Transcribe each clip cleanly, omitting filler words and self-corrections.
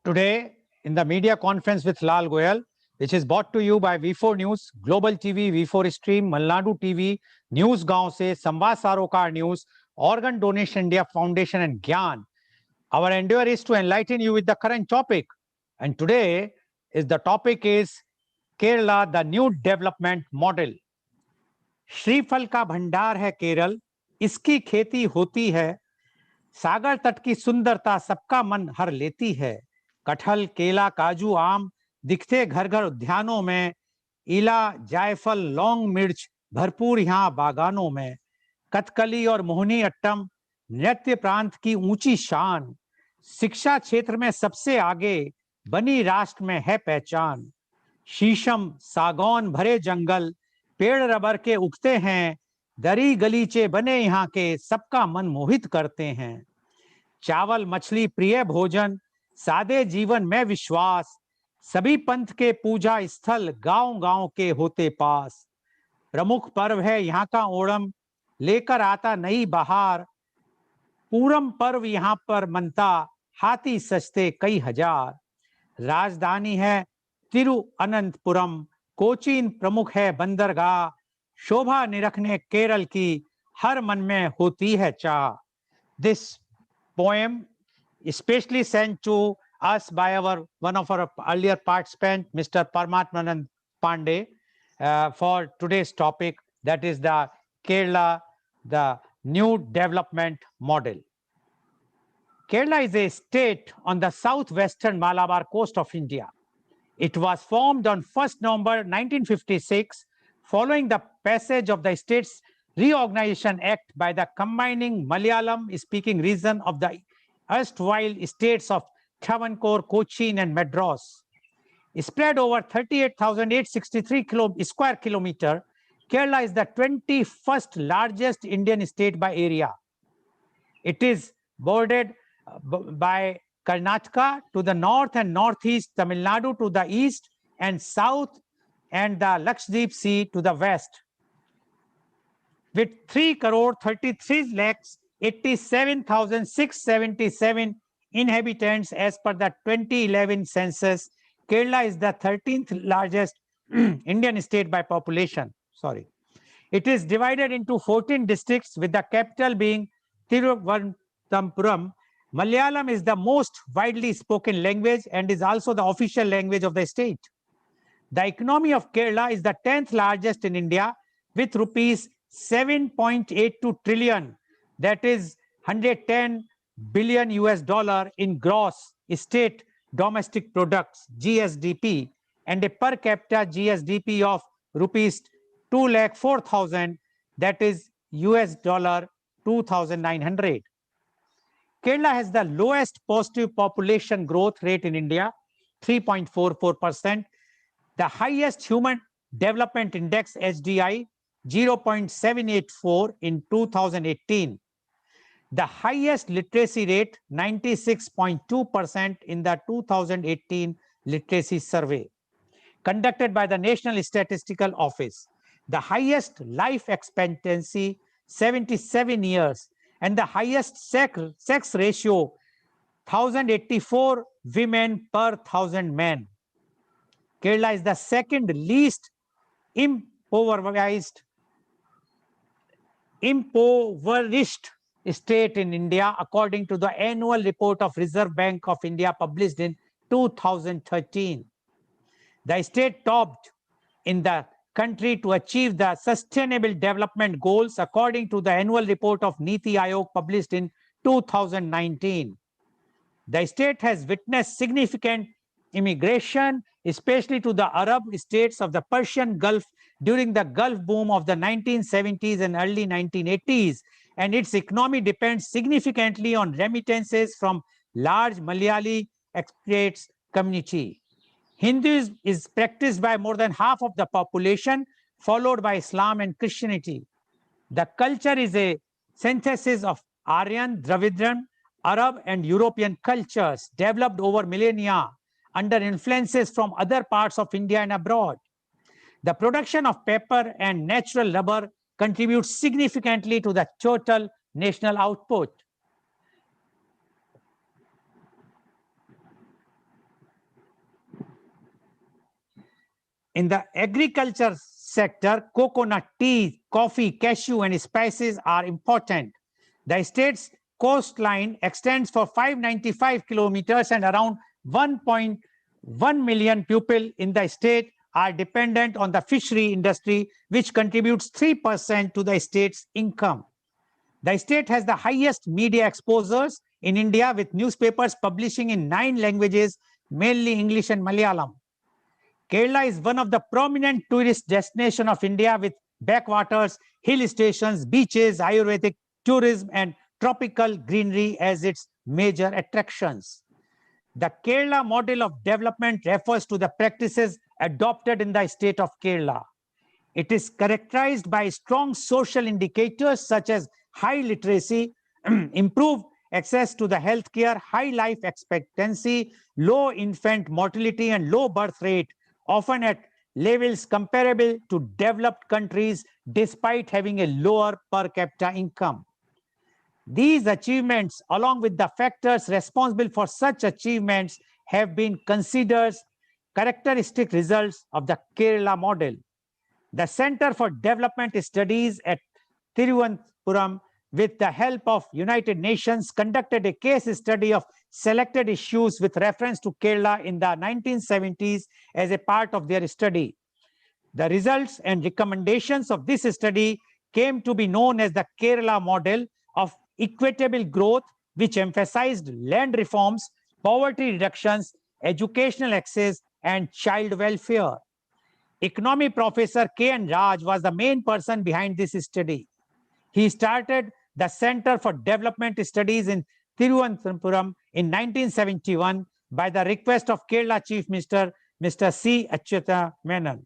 Today, in the media conference with Lal Goel, which is brought to you by V4 News, Global TV, V4 Stream, Malnadu TV, News Gaon se, Samvad Sarokar News, Organ Donation India Foundation and Gyan. Our endeavor is to enlighten you with the current topic. And today the topic is Kerala, the new development model. श्रीफल का भंडार है केरल, इसकी खेती होती है, सागर तट की सुंदरता सबका मन हर लेती है। कटहल, केला, काजू, आम दिखते घर घर उद्यानों में, इला, जायफल, लौंग, मिर्च भरपूर यहाँ बागानों में। कथकली और मोहिनी अट्टम नृत्य प्रांत की ऊंची शान, शिक्षा क्षेत्र में सबसे आगे बनी राष्ट्र में है पहचान। शीशम, सागौन भरे जंगल, पेड़ रबर के उगते हैं, दरी गलीचे बने यहाँ के सबका मन मोहित करते हैं। चावल मछली प्रिय भोजन, सादे जीवन में विश्वास, सभी पंथ के पूजा स्थल गांव गांव के होते पास। प्रमुख पर्व है यहाँ का ओणम, लेकर आता नई बहार, पूरम पर्व यहाँ पर मनता, हाथी सजते कई हजार। राजधानी है तिरुअनंतपुरम, कोचीन प्रमुख है बंदरगाह, शोभा निरखने केरल की हर मन में होती है चाह। This poem especially sent to us by one of our earlier participants, Mr. Paramatmanand Pandey, for today's topic, that is the Kerala, the new development model. Kerala is a state on the southwestern Malabar coast of India. It was formed on 1st November 1956 following the passage of the state's Reorganization Act by the combining Malayalam-speaking region of the erstwhile states of Travancore, Cochin and Madras. Spread over 38,863 square kilometers, Kerala is the 21st largest Indian state by area. It is bordered by Karnataka to the north and northeast, Tamil Nadu to the east and south, and the Lakshadweep Sea to the west. With 3,33,87,677 inhabitants as per the 2011 census, Kerala is the 13th largest Indian state by population. It is divided into 14 districts with the capital being Thiruvananthapuram. Malayalam is the most widely spoken language and is also the official language of the state. The economy of Kerala is the 10th largest in India with rupees 7.82 trillion, that is 110 billion US dollar in gross state domestic products, GSDP, and a per capita GSDP of rupees 2,04,000, that is US dollar 2,900. Kerala has the lowest positive population growth rate in India, 3.44%, the highest Human Development Index, HDI, 0.784 in 2018. The highest literacy rate, 96.2% in the 2018 literacy survey conducted by the National Statistical Office. The highest life expectancy, 77 years, and the highest sex ratio, 1,084 women per 1,000 men. Kerala is the second least impoverished state in India according to the annual report of Reserve Bank of India published in 2013. The state topped in the country to achieve the Sustainable Development Goals according to the annual report of Niti Aayog published in 2019. The state has witnessed significant immigration, especially to the Arab states of the Persian Gulf during the Gulf boom of the 1970s and early 1980s, and its economy depends significantly on remittances from large Malayali expats community. Hinduism is practiced by more than half of the population, followed by Islam and Christianity. The culture is a synthesis of Aryan, Dravidian, Arab and European cultures developed over millennia under influences from other parts of India and abroad. The production of paper and natural rubber contributes significantly to the total national output. In the agriculture sector, coconut, tea, coffee, cashew, and spices are important. The state's coastline extends for 595 kilometers, and around 1.1 million people in the state are dependent on the fishery industry, which contributes 3% to the state's income. The state has the highest media exposures in India, with newspapers publishing in 9 languages, mainly English and Malayalam. Kerala is one of the prominent tourist destinations of India, with backwaters, hill stations, beaches, Ayurvedic tourism, and tropical greenery as its major attractions. The Kerala model of development refers to the practices adopted in the state of Kerala. It is characterized by strong social indicators such as high literacy, improved access to the healthcare, high life expectancy, low infant mortality, and low birth rate, often at levels comparable to developed countries despite having a lower per capita income. These achievements, along with the factors responsible for such achievements, have been considered characteristic results of the Kerala model. The Center for Development Studies at Thiruvananthapuram, with the help of United Nations, conducted a case study of selected issues with reference to Kerala in the 1970s as a part of their study. The results and recommendations of this study came to be known as the Kerala model of equitable growth, which emphasized land reforms, poverty reductions, educational access, and child welfare. Economy professor K.N. Raj was the main person behind this study. He started the Center for Development Studies in Thiruvananthapuram in 1971 by the request of Kerala Chief Minister Mr. C. Achyuta Menon.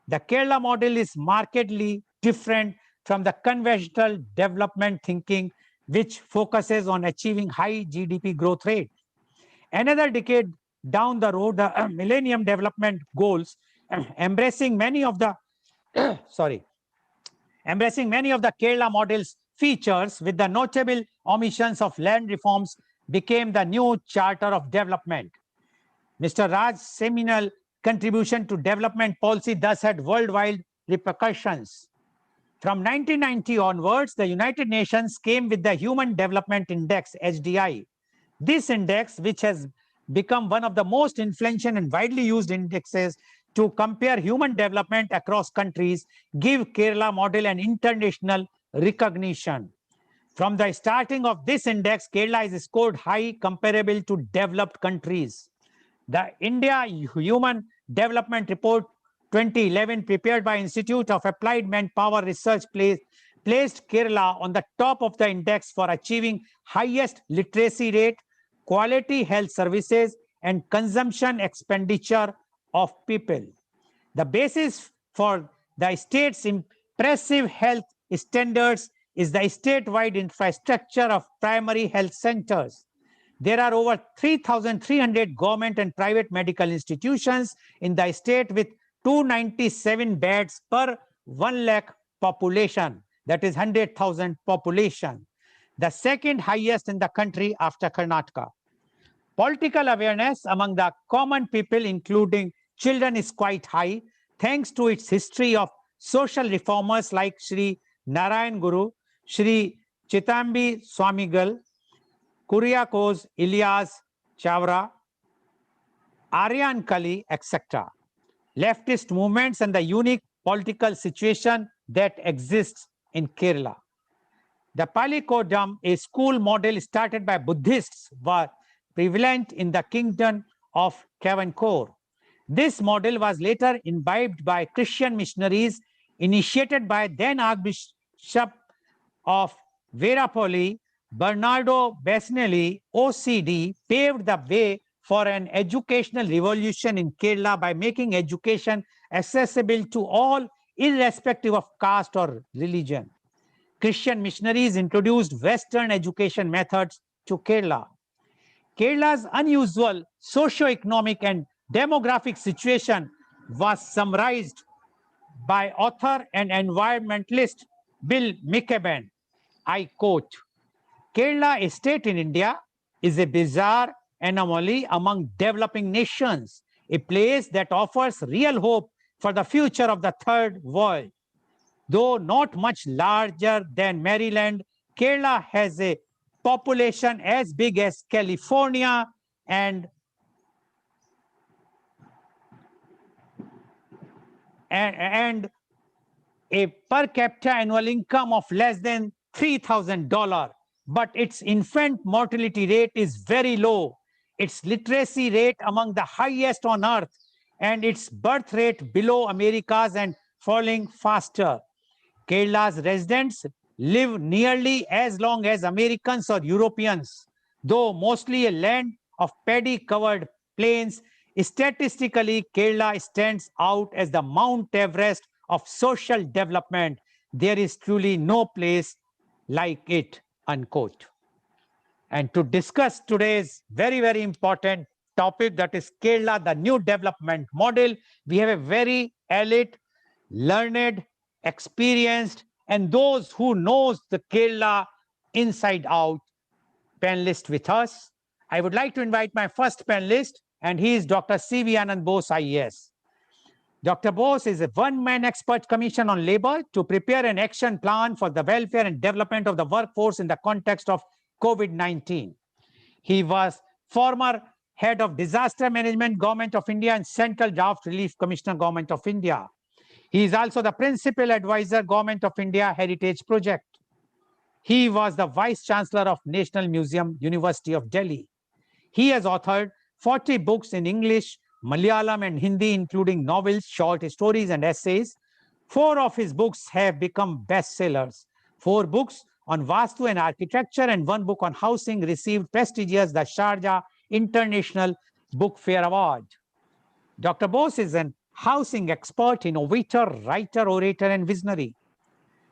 The Kerala model is markedly different from the conventional development thinking, which focuses on achieving high GDP growth rate. Another decade down the road, the Millennium Development Goals, embracing many of the Kerala model's features, with the notable omissions of land reforms, became the new Charter of Development. Mr. Raj's seminal contribution to development policy thus had worldwide repercussions. From 1990 onwards, the United Nations came with the Human Development Index, HDI. This index, which has become one of the most influential and widely used indexes to compare human development across countries, give Kerala model an international recognition. From the starting of this index, Kerala is scored high comparable to developed countries. The India Human Development Report 2011, prepared by Institute of Applied Manpower Research, placed Kerala on the top of the index for achieving highest literacy rate, quality health services, and consumption expenditure of people. The basis for the state's impressive health standards is the statewide infrastructure of primary health centers. There are over 3,300 government and private medical institutions in the state, with 297 beds per 1 lakh population, that is 100,000 population, the second highest in the country after Karnataka. Political awareness among the common people, including children, is quite high, thanks to its history of social reformers like Sri Narayan Guru, Sri Chitambi Swamigal, Kuriakose Ilyas Chavra, Aryan Kali, etc. Leftist movements, and the unique political situation that exists in Kerala. The Palikodam, a school model started by Buddhists, was prevalent in the kingdom of Travancore. This model was later imbibed by Christian missionaries, initiated by then Archbishop of Verapoli, Bernardo Besnelli. OCD paved the way for an educational revolution in Kerala by making education accessible to all, irrespective of caste or religion. Christian missionaries introduced Western education methods to Kerala. Kerala's unusual socio-economic and demographic situation was summarized by author and environmentalist Bill McKibben. I quote, "Kerala, a state in India, is a bizarre anomaly among developing nations, a place that offers real hope for the future of the third world. Though not much larger than Maryland, Kerala has a population as big as California and a per capita annual income of less than $3,000. But its infant mortality rate is very low. Its literacy rate among the highest on earth, and its birth rate below America's and falling faster. Kerala's residents live nearly as long as Americans or Europeans, though mostly a land of paddy-covered plains. Statistically, Kerala stands out as the Mount Everest of social development. There is truly no place like it, unquote. And to discuss today's very, very important topic, that is Kerala, the new development model, we have a very elite, learned, experienced, and those who knows the Kerala inside out panelist with us. I would like to invite my first panelist, and he is Dr. C.V. Anand Bose, IAS. Dr. Bose is a one-man expert commission on labor to prepare an action plan for the welfare and development of the workforce in the context of COVID-19. He was former head of disaster management, Government of India, and Central Draft Relief Commissioner, Government of India. He is also the principal advisor, Government of India Heritage Project. He was the Vice Chancellor of National Museum, University of Delhi. He has authored 40 books in English, Malayalam, and Hindi, including novels, short stories, and essays. 4 of his books have become bestsellers. 4 books on Vastu and architecture and 1 book on housing received prestigious the Sharjah International Book Fair Award. Dr. Bose is an housing expert, innovator, writer, orator, and visionary.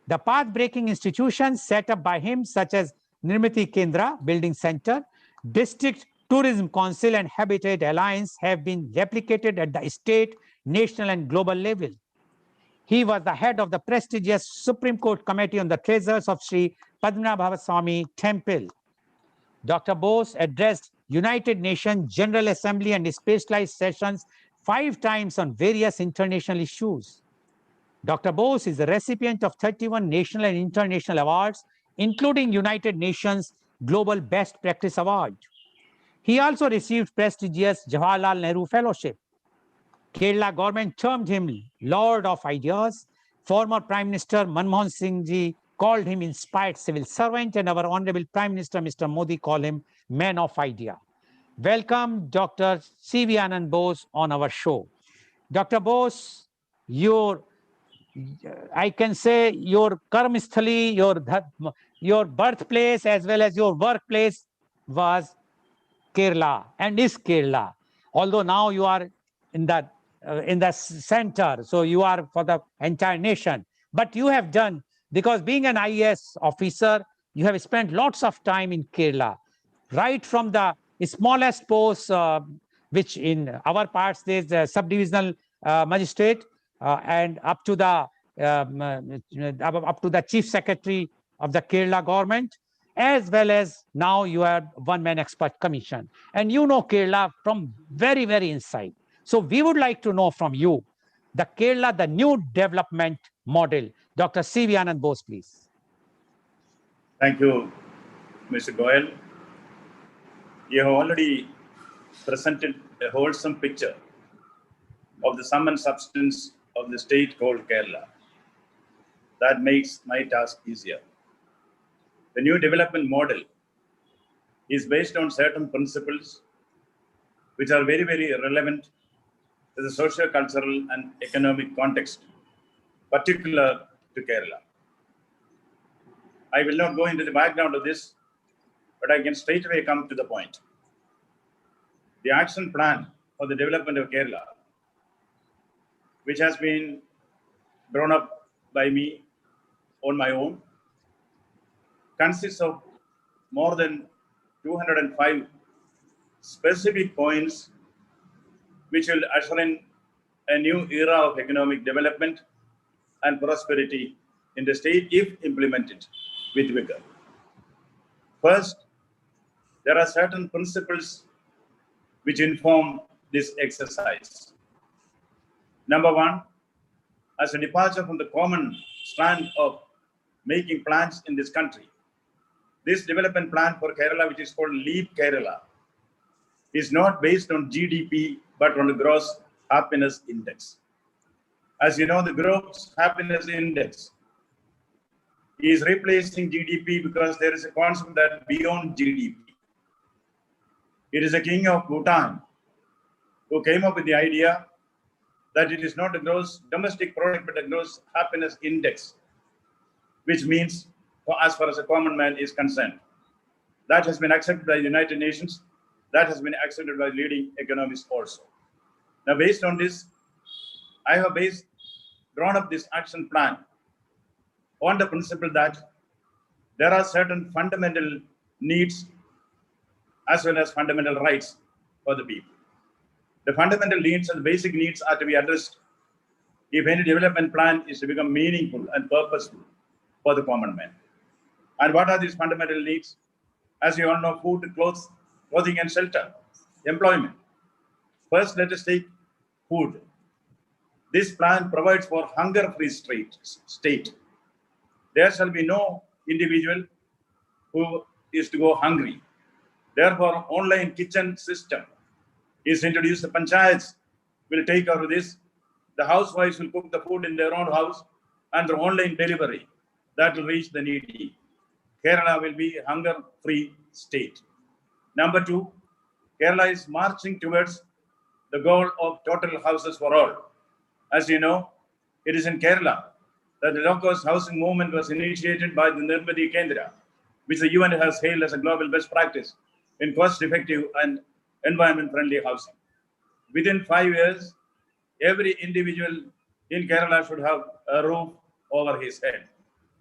The path-breaking institutions set up by him, such as Nirmiti Kendra Building Center, District Tourism Council, and Habitat Alliance, have been replicated at the state, national, and global level. He was the head of the prestigious Supreme Court Committee on the Treasures of Sri Padmanabha Swami Temple. Dr. Bose addressed United Nations General Assembly and specialized sessions 5 times on various international issues. Dr. Bose is the recipient of 31 national and international awards, including United Nations Global Best Practice Award. He also received prestigious Jawaharlal Nehru Fellowship. Kerala government termed him Lord of Ideas. Former Prime Minister Manmohan Singh ji called him inspired civil servant, and our Honorable Prime Minister Mr. Modi called him man of idea. Welcome, Dr. C.V. Anand Bose, on our show. Dr. Bose, I can say your karmsthali, your birthplace as well as your workplace was Kerala and is Kerala. Although now you are in the center, so you are for the entire nation. But you have done, because being an IAS officer, you have spent lots of time in Kerala, right from the smallest post, which in our parts there is a subdivisional magistrate, and up to the chief secretary of the Kerala government, as well as now you are one-man expert commission. And you know Kerala from very, very inside. So we would like to know from you, the Kerala, the new development model. Dr. C.V. Anand Bose, please. Thank you, Mr. Goel. You have already presented a wholesome picture of the sum and substance of the state called Kerala. That makes my task easier. The new development model is based on certain principles which are very, very relevant to the social, cultural, and economic context, particular to Kerala. I will not go into the background of this, but I can straight away come to the point. The action plan for the development of Kerala, which has been drawn up by me on my own, consists of more than 205 specific points which will usher in a new era of economic development and prosperity in the state if implemented with vigor. First, there are certain principles which inform this exercise. Number 1, as a departure from the common strand of making plans in this country. This development plan for Kerala, which is called Leap Kerala, is not based on GDP, but on the gross happiness index. As you know, the gross happiness index is replacing GDP because there is a concept that beyond GDP. It is a king of Bhutan who came up with the idea that it is not a gross domestic product, but a gross happiness index, which means as far as a common man is concerned. That has been accepted by the United Nations. That has been accepted by leading economists also. Now, based on this, I have drawn up this action plan on the principle that there are certain fundamental needs as well as fundamental rights for the people. The fundamental needs and the basic needs are to be addressed if any development plan is to become meaningful and purposeful for the common man. And what are these fundamental needs? As you all know, food, clothing and shelter, employment. First, let us take food. This plan provides for hunger-free state. There shall be no individual who is to go hungry. Therefore, online kitchen system is introduced. The panchayats will take over this. The housewives will cook the food in their own house, and the online delivery that will reach the needy. Kerala will be a hunger-free state. Number two, Kerala is marching towards the goal of total houses for all. As you know, it is in Kerala that the low-cost housing movement was initiated by the Nirmati Kendra, which the UN has hailed as a global best practice in cost-effective and environment-friendly housing. Within 5 years, every individual in Kerala should have a roof over his head.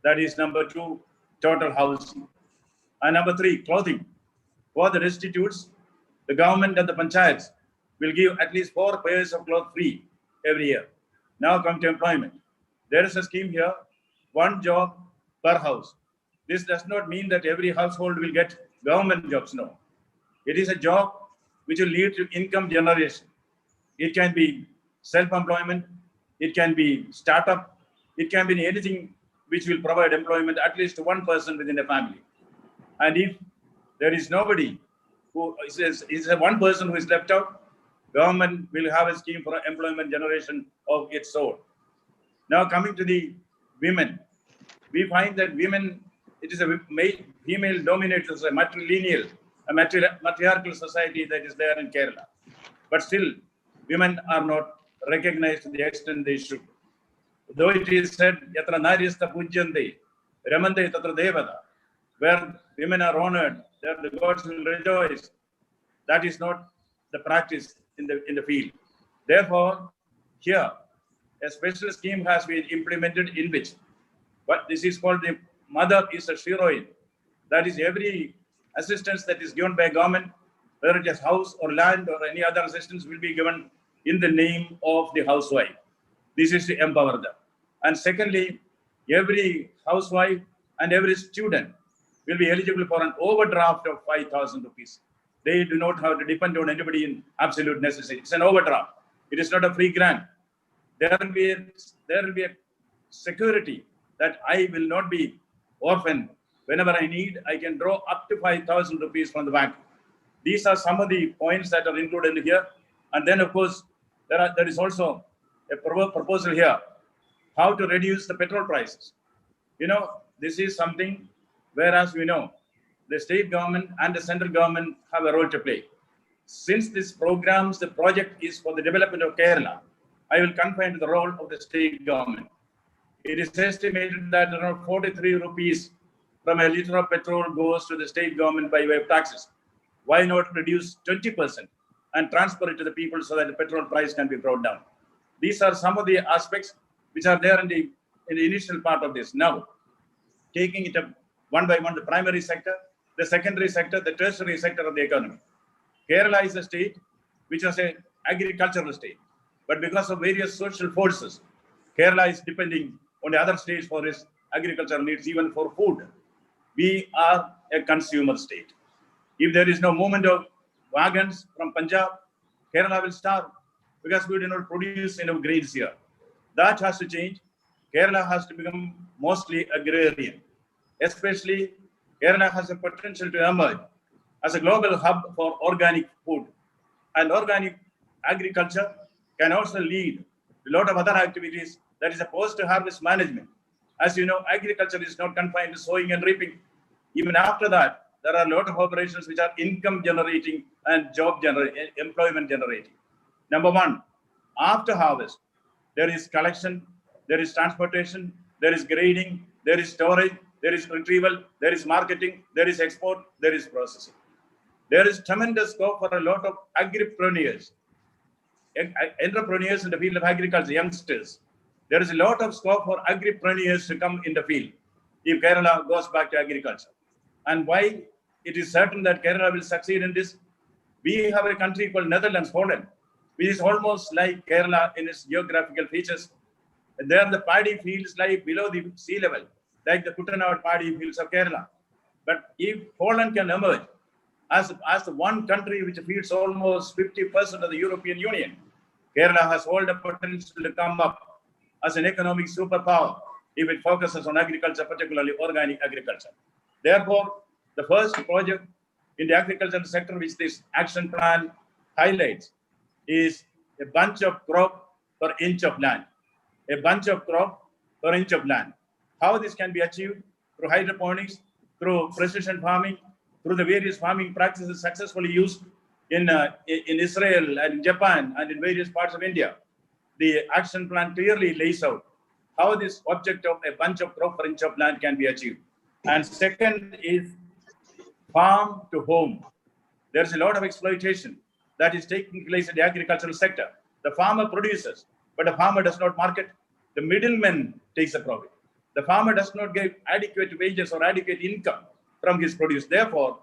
That is number two, total housing. And number three, clothing. For the destitutes, the government and the panchayats will give at least 4 pairs of clothes free every year. Now come to employment. There is a scheme here, 1 job per house. This does not mean that every household will get government jobs, no. It is a job which will lead to income generation. It can be self-employment, it can be startup, it can be anything which will provide employment at least to one person within a family. And if there is nobody who is one person who is left out, government will have a scheme for employment generation of its own. Now coming to the women, we find that women, it is a female-dominated, a matrilineal, a matriarchal society that is there in Kerala. But still, women are not recognized to the extent they should. Though it is said, Yatra Naryasta Pujyante, Ramante Tatra Devata, where women are honored, there the gods will rejoice. That is not the practice in the field. Therefore, here, a special scheme has been implemented in which, but this is called the mother is a sheroine. That is every assistance that is given by government, whether it is house or land or any other assistance, will be given in the name of the housewife. This is to empower them. And secondly, every housewife and every student will be eligible for an overdraft of 5,000 rupees. They do not have to depend on anybody in absolute necessity. It's an overdraft. It is not a free grant. There will be a security that I will not be orphaned. Whenever I need, I can draw up to 5,000 rupees from the bank. These are some of the points that are included here. And then, of course, there is also a proposal here, how to reduce the petrol prices. You know, this is something, whereas we know the state government and the central government have a role to play. Since this the project is for the development of Kerala, I will confine to the role of the state government. It is estimated that around 43 rupees from a liter of petrol goes to the state government by way of taxes. Why not reduce 20% and transfer it to the people so that the petrol price can be brought down? These are some of the aspects which are there in the initial part of this. Now, taking it up one by one, the primary sector, the secondary sector, the tertiary sector of the economy. Kerala is a state which is an agricultural state. But because of various social forces, Kerala is depending on the other states for its agricultural needs, even for food. We are a consumer state. If there is no movement of wagons from Punjab, Kerala will starve because we do not produce enough grains here. That has to change. Kerala has to become mostly agrarian. Especially, Kerala has a potential to emerge as a global hub for organic food. And organic agriculture can also lead to a lot of other activities, that is a post-harvest management. As you know, agriculture is not confined to sowing and reaping. Even after that, there are a lot of operations which are income generating and employment generating. Number one, after harvest, there is collection, there is transportation, there is grading, there is storage, there is retrieval, there is marketing, there is export, there is processing. There is tremendous scope for a lot of agripreneurs, entrepreneurs in the field of agriculture, youngsters. There is a lot of scope for agripreneurs to come in the field if Kerala goes back to agriculture. And why it is certain that Kerala will succeed in this? We have a country called Netherlands, Holland, which is almost like Kerala in its geographical features. And there the paddy fields lie below the sea level, like the Kuttanad paddy fields of Kerala. But if Holland can emerge as the one country which feeds almost 50% of the European Union, Kerala has all the potential to come up as an economic superpower if it focuses on agriculture, particularly organic agriculture. Therefore, the first project in the agricultural sector which this action plan highlights is a bunch of crop per inch of land. A bunch of crop per inch of land. How this can be achieved? Through hydroponics, through precision farming, through the various farming practices successfully used in Israel and in Japan and in various parts of India. The action plan clearly lays out how this object of a bunch of crop per inch of land can be achieved. And second is farm to home. There's a lot of exploitation that is taking place in the agricultural sector. The farmer produces, but the farmer does not market. The middleman takes the profit. The farmer does not get adequate wages or adequate income from his produce. Therefore,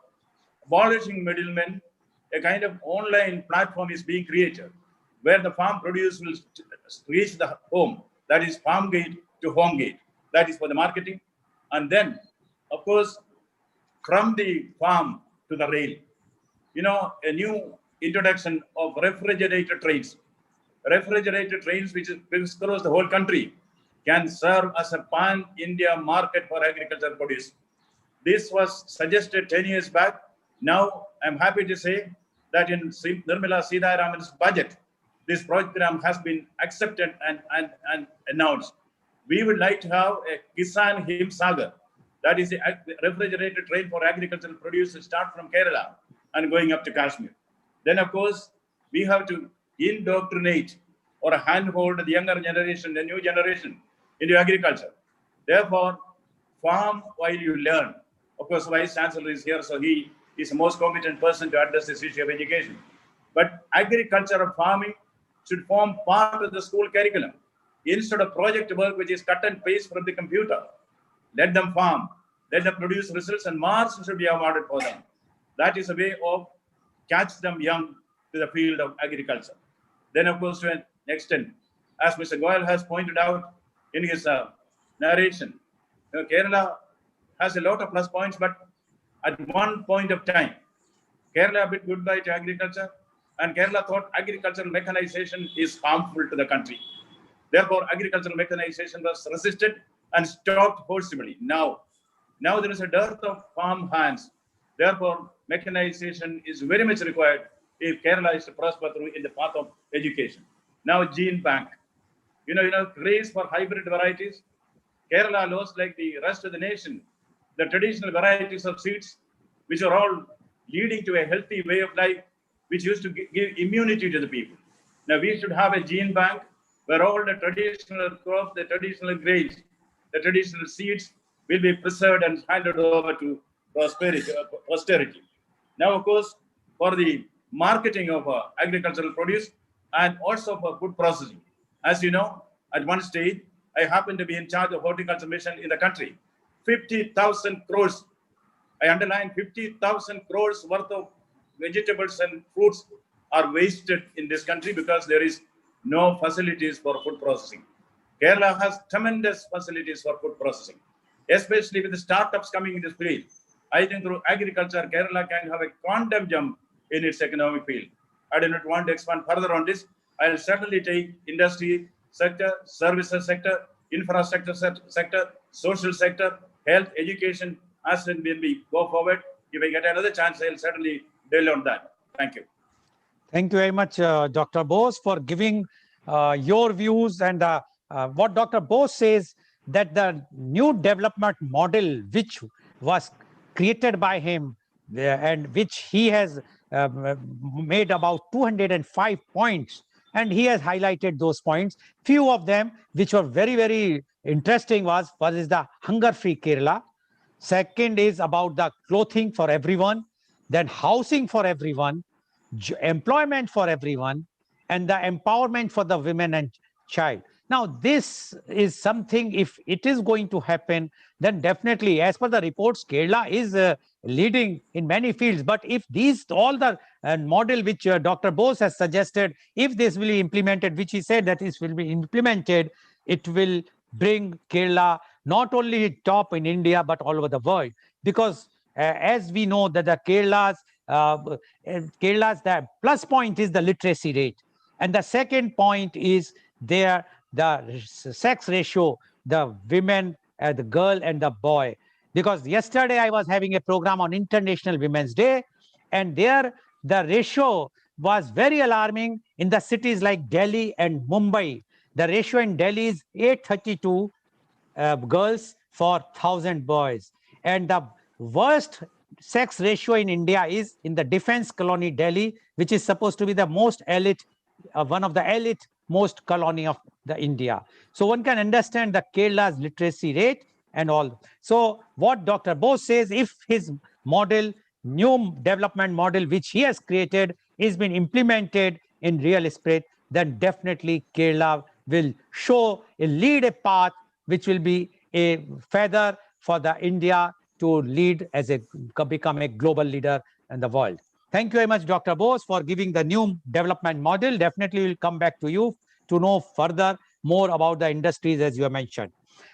abolishing middlemen, a kind of online platform is being created where the farm produce will reach the home. That is farm gate to home gate. That is for the marketing. And then, of course, from the farm to the rail. You know, a new introduction of refrigerated trains. Refrigerated trains which across the whole country can serve as a pan-India market for agricultural produce. This was suggested 10 years back. Now, I'm happy to say that in Nirmala Sitharaman's budget, this program has been accepted and announced. We would like to have a Kisan Himsagar, that is a refrigerated train for agricultural produce to start from Kerala and going up to Kashmir. Then, of course, we have to indoctrinate or handhold the younger generation, the new generation into agriculture. Therefore, farm while you learn. Of course, Vice Chancellor is here, so he is the most competent person to address this issue of education. But agriculture or farming should form part of the school curriculum. Instead of project work, which is cut and paste from the computer, let them farm, let them produce results, and marks should be awarded for them. That is a way of catch them young to the field of agriculture. Then, of course, to an extent, as Mr. Goel has pointed out in his narration, Kerala has a lot of plus points, but at one point of time, Kerala bid goodbye to agriculture, and Kerala thought agricultural mechanization is harmful to the country. Therefore, agricultural mechanization was resisted and stopped forcibly. Now there is a dearth of farm hands. Therefore, mechanization is very much required if Kerala is to prosper through in the path of education. Now, gene bank. Craze for hybrid varieties. Kerala lost, like the rest of the nation, the traditional varieties of seeds, which are all leading to a healthy way of life, which used to give immunity to the people. Now, we should have a gene bank where all the traditional crops, the traditional grains, the traditional seeds will be preserved and handed over to posterity. Now, of course, for the marketing of agricultural produce and also for food processing. As you know, at one stage, I happened to be in charge of horticulture mission in the country. 50,000 crores, I underline 50,000 crores worth of vegetables and fruits are wasted in this country because there is no facilities for food processing. Kerala has tremendous facilities for food processing, especially with the startups coming in this field. I think through agriculture, Kerala can have a quantum jump in its economic field. I do not want to expand further on this. I'll certainly take industry sector, services sector, infrastructure sector, social sector, health, education. As when we go forward, if I get another chance, I'll certainly dwell on that. Thank you. Thank you very much, Dr. Bose, for giving your views. And what Dr. Bose says, that the new development model which was created by him and which he has made about 205 points, and he has highlighted those points. Few of them which were very, very interesting was is the hunger-free Kerala. Second is about the clothing for everyone, then housing for everyone, employment for everyone, and the empowerment for the women and child. Now, this is something, if it is going to happen, then definitely, as per the reports, Kerala is leading in many fields. But if these, all the model which Dr. Bose has suggested, if this will be implemented, which he said that this will be implemented, it will bring Kerala not only top in India, but all over the world. Because as we know that the Kerala's the plus point is the literacy rate. And the second point is the sex ratio, the women, the girl and the boy. Because yesterday I was having a program on International Women's Day, and there the ratio was very alarming in the cities like Delhi and Mumbai. The ratio in Delhi is 832 girls for 1,000 boys. And the worst sex ratio in India is in the defense colony Delhi, which is supposed to be the most elite, one of the elite most colony of the India. So one can understand the Kerala's literacy rate and all. So what Dr. Bose says, if his model, new development model, which he has created, is being implemented in real spirit, then definitely Kerala will show, lead a path which will be a feather for the India to lead as become a global leader in the world. Thank you very much, Dr. Bose, for giving the new development model. Definitely we'll come back to you to know further more about the industries as you have mentioned.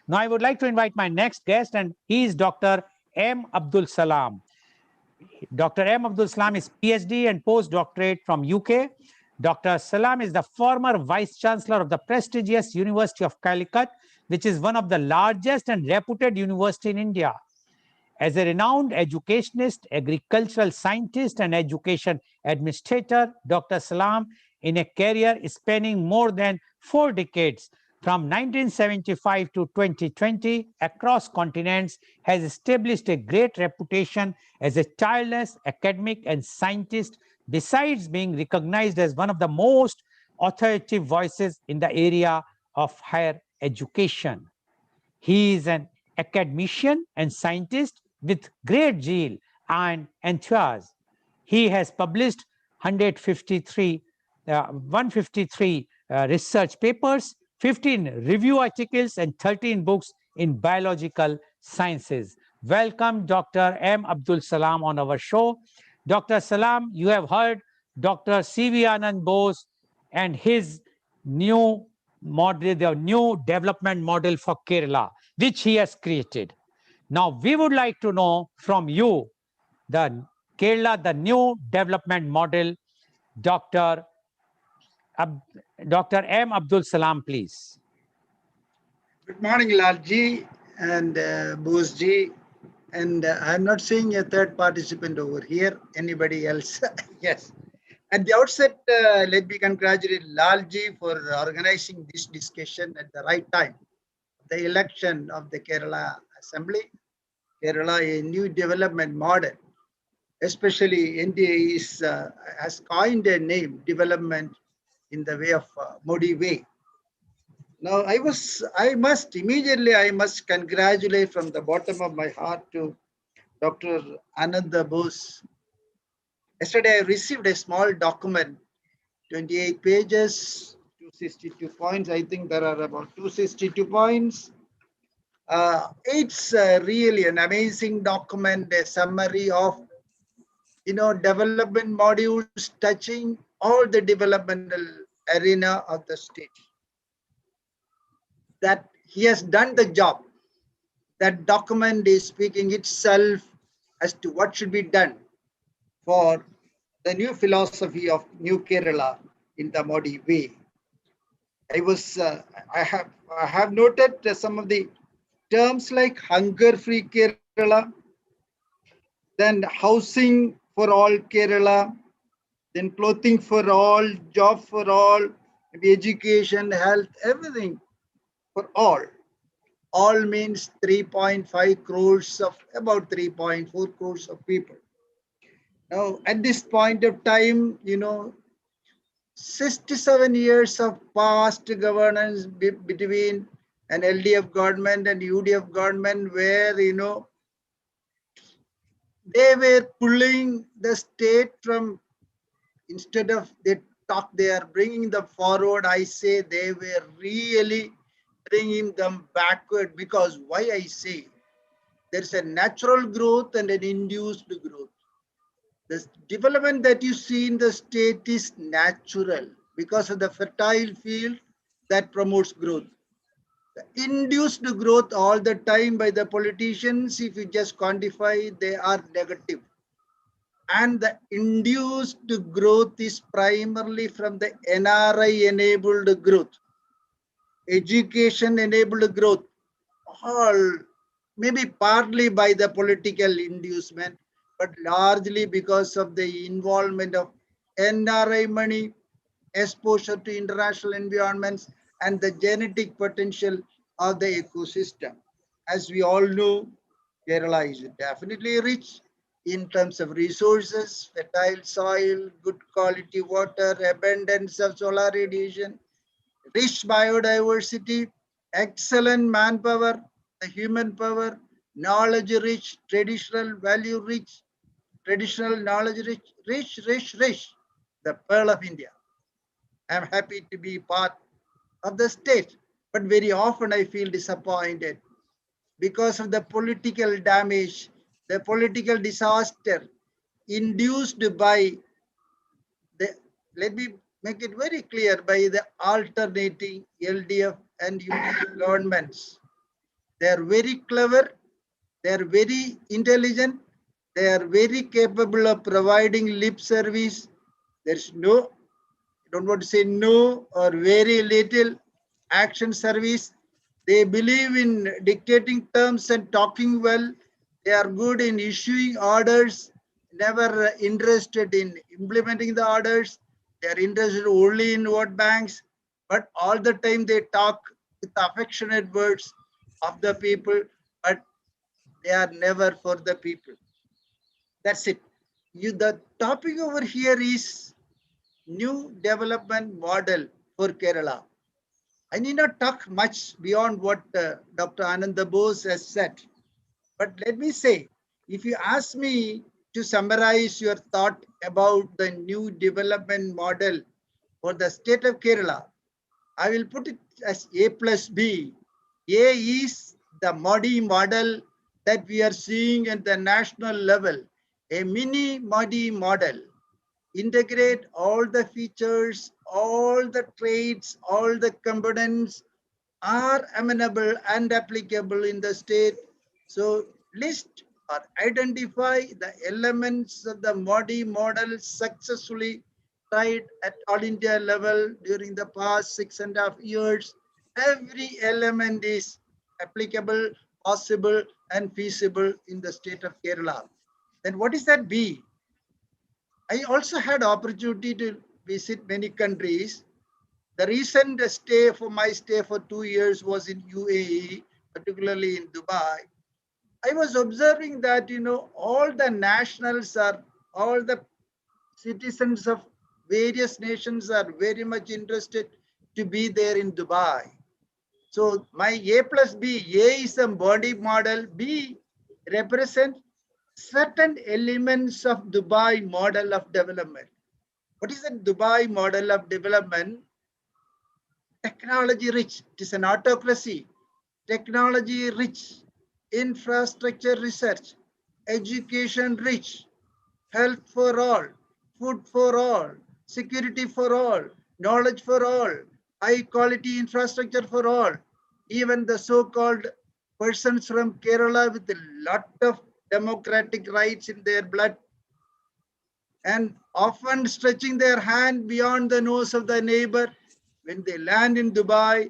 Now I would like to invite my next guest, and he is Dr. M. Abdul Salam. Dr. M. Abdul Salam is PhD and postdoctorate from UK. Dr. Salam is the former Vice Chancellor of the prestigious University of Calicut, which is one of the largest and reputed university in India. As a renowned educationist, agricultural scientist, and education administrator, Dr. Salam, in a career spanning more than 4 decades, from 1975 to 2020, across continents, has established a great reputation as a tireless academic and scientist, besides being recognized as one of the most authoritative voices in the area of higher education. He is an academician and scientist with great zeal and enthusiasm. He has published 153 research papers, 15 review articles, and 13 books in biological sciences. Welcome, Dr. M. Abdul Salam, on our show. Dr. Salam, you have heard Dr. C.V. Anand Bose and his new model, the new development model for Kerala, which he has created. Now, we would like to know from you the Kerala, the new development model. Dr. Dr. M. Abdul Salam, please. Good morning, Lalji and Bose-ji. And I'm not seeing a third participant over here. Anybody else? Yes. At the outset, let me congratulate Lalji for organizing this discussion at the right time. The election of the Kerala Assembly, Kerala, a new development model, especially NDA has coined a name, development in the way of Modi way. Now, I must congratulate from the bottom of my heart to Dr. Ananda Bose. Yesterday, I received a small document, 28 pages, 262 points. I think there are about 262 points. It's really an amazing document, a summary of, development modules touching all the developmental arena of the state. That he has done the job. That document is speaking itself as to what should be done for the new philosophy of New Kerala in the Modi way. I have noted some of the terms like hunger-free Kerala, then housing for all Kerala, then clothing for all, job for all, maybe education, health, everything for all. All means 3.5 crores of about 3.4 crores of people. Now, at this point of time, 67 years of past governance between an LDF government and UDF government, where they were pulling the state from, instead of they talk, they are bringing them forward. I say they were really bringing them backward, because why I say there's a natural growth and an induced growth. The development that you see in the state is natural because of the fertile field that promotes growth. The induced growth all the time by the politicians, if you just quantify, they are negative. And the induced growth is primarily from the NRI enabled growth, education enabled growth, all maybe partly by the political inducement, but largely because of the involvement of NRI money, exposure to international environments, and the genetic potential of the ecosystem. As we all know, Kerala is definitely rich in terms of resources, fertile soil, good quality water, abundance of solar radiation, rich biodiversity, excellent manpower, the human power, knowledge rich, traditional value rich, traditional knowledge rich, the pearl of India. I'm happy to be part of the state, but very often I feel disappointed because of the political damage, the political disaster induced by the, let me make it very clear, by the alternating LDF and UDF governments. They are very clever, they are very intelligent, they are very capable of providing lip service. There's no, I don't want to say no or very little action service. They believe in dictating terms and talking well. They are good in issuing orders, never interested in implementing the orders. They are interested only in vote banks, but all the time they talk with affectionate words of the people, but they are never for the people. That's it. The topic over here is new development model for Kerala. I need not talk much beyond what Dr. Ananda Bose has said. But let me say, if you ask me to summarize your thought about the new development model for the state of Kerala, I will put it as A plus B. A is the Modi model that we are seeing at the national level, a mini Modi model. Integrate all the features, all the traits, all the components are amenable and applicable in the state. So list or identify the elements of the Modi model successfully tried at all India level during the past 6.5 years. Every element is applicable, possible, and feasible in the state of Kerala. Then what is that B? I also had opportunity to visit many countries. The recent my stay for 2 years was in UAE, particularly in Dubai. I was observing that, all the nationals are, all the citizens of various nations are very much interested to be there in Dubai. So my A plus B, A is a body model, B represent certain elements of Dubai model of development. What is the Dubai model of development? Technology rich. It is an autocracy. Technology rich. Infrastructure research. Education rich. Health for all. Food for all. Security for all. Knowledge for all. High quality infrastructure for all. Even the so-called persons from Kerala with a lot of democratic rights in their blood, and often stretching their hand beyond the nose of the neighbor, When they land in Dubai,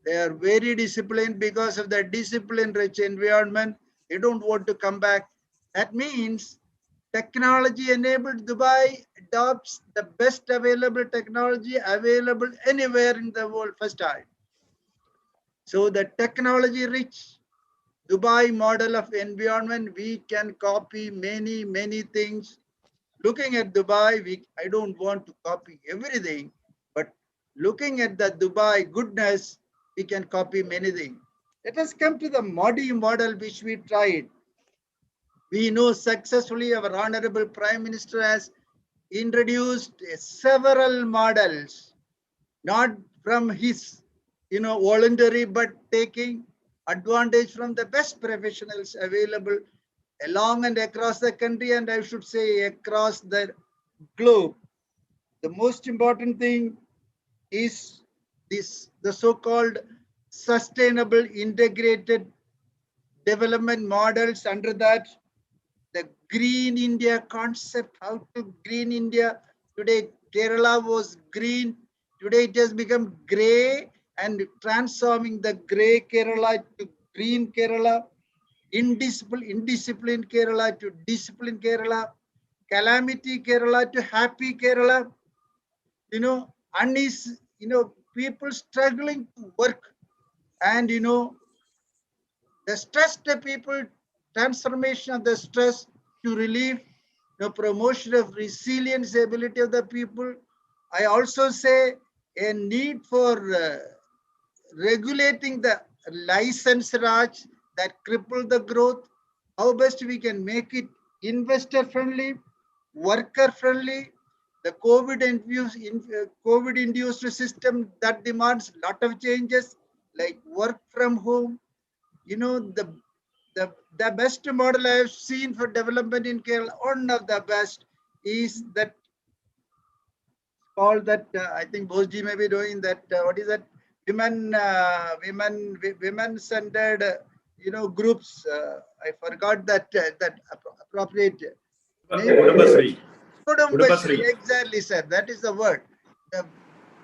they are very disciplined because of the discipline-rich environment. They don't want to come back. That means technology-enabled Dubai adopts the best available technology available anywhere in the world first time. So the technology-rich Dubai model of environment, we can copy many things. Looking at Dubai, I don't want to copy everything, but looking at the Dubai goodness, we can copy many things. Let us come to the Modi model which we tried. We know successfully our Honorable Prime Minister has introduced several models, not from his voluntary, but taking advantage from the best professionals available along and across the country, and I should say across the globe. The most important thing is the so-called sustainable integrated development models. Under that, the green India concept, how to green India. Today Kerala was green, today it has become gray, and transforming the gray Kerala to green Kerala, indisciplined Kerala to disciplined Kerala, calamity Kerala to happy Kerala. People struggling to work, and the stressed people, transformation of the stress to relief, promotion of resilience ability of the people. I also say a need for regulating the license Raj that cripple the growth. How best we can make it investor friendly, worker friendly. The COVID induced system that demands a lot of changes, like work from home. The best model I have seen for development in Kerala, one of the best, is that called that I think Bosji may be doing that. What is that? Women centered groups. I forgot that appropriate name. Kudambasri. Kudumbashri, Kudambasri. exactly, sir. That is the word. The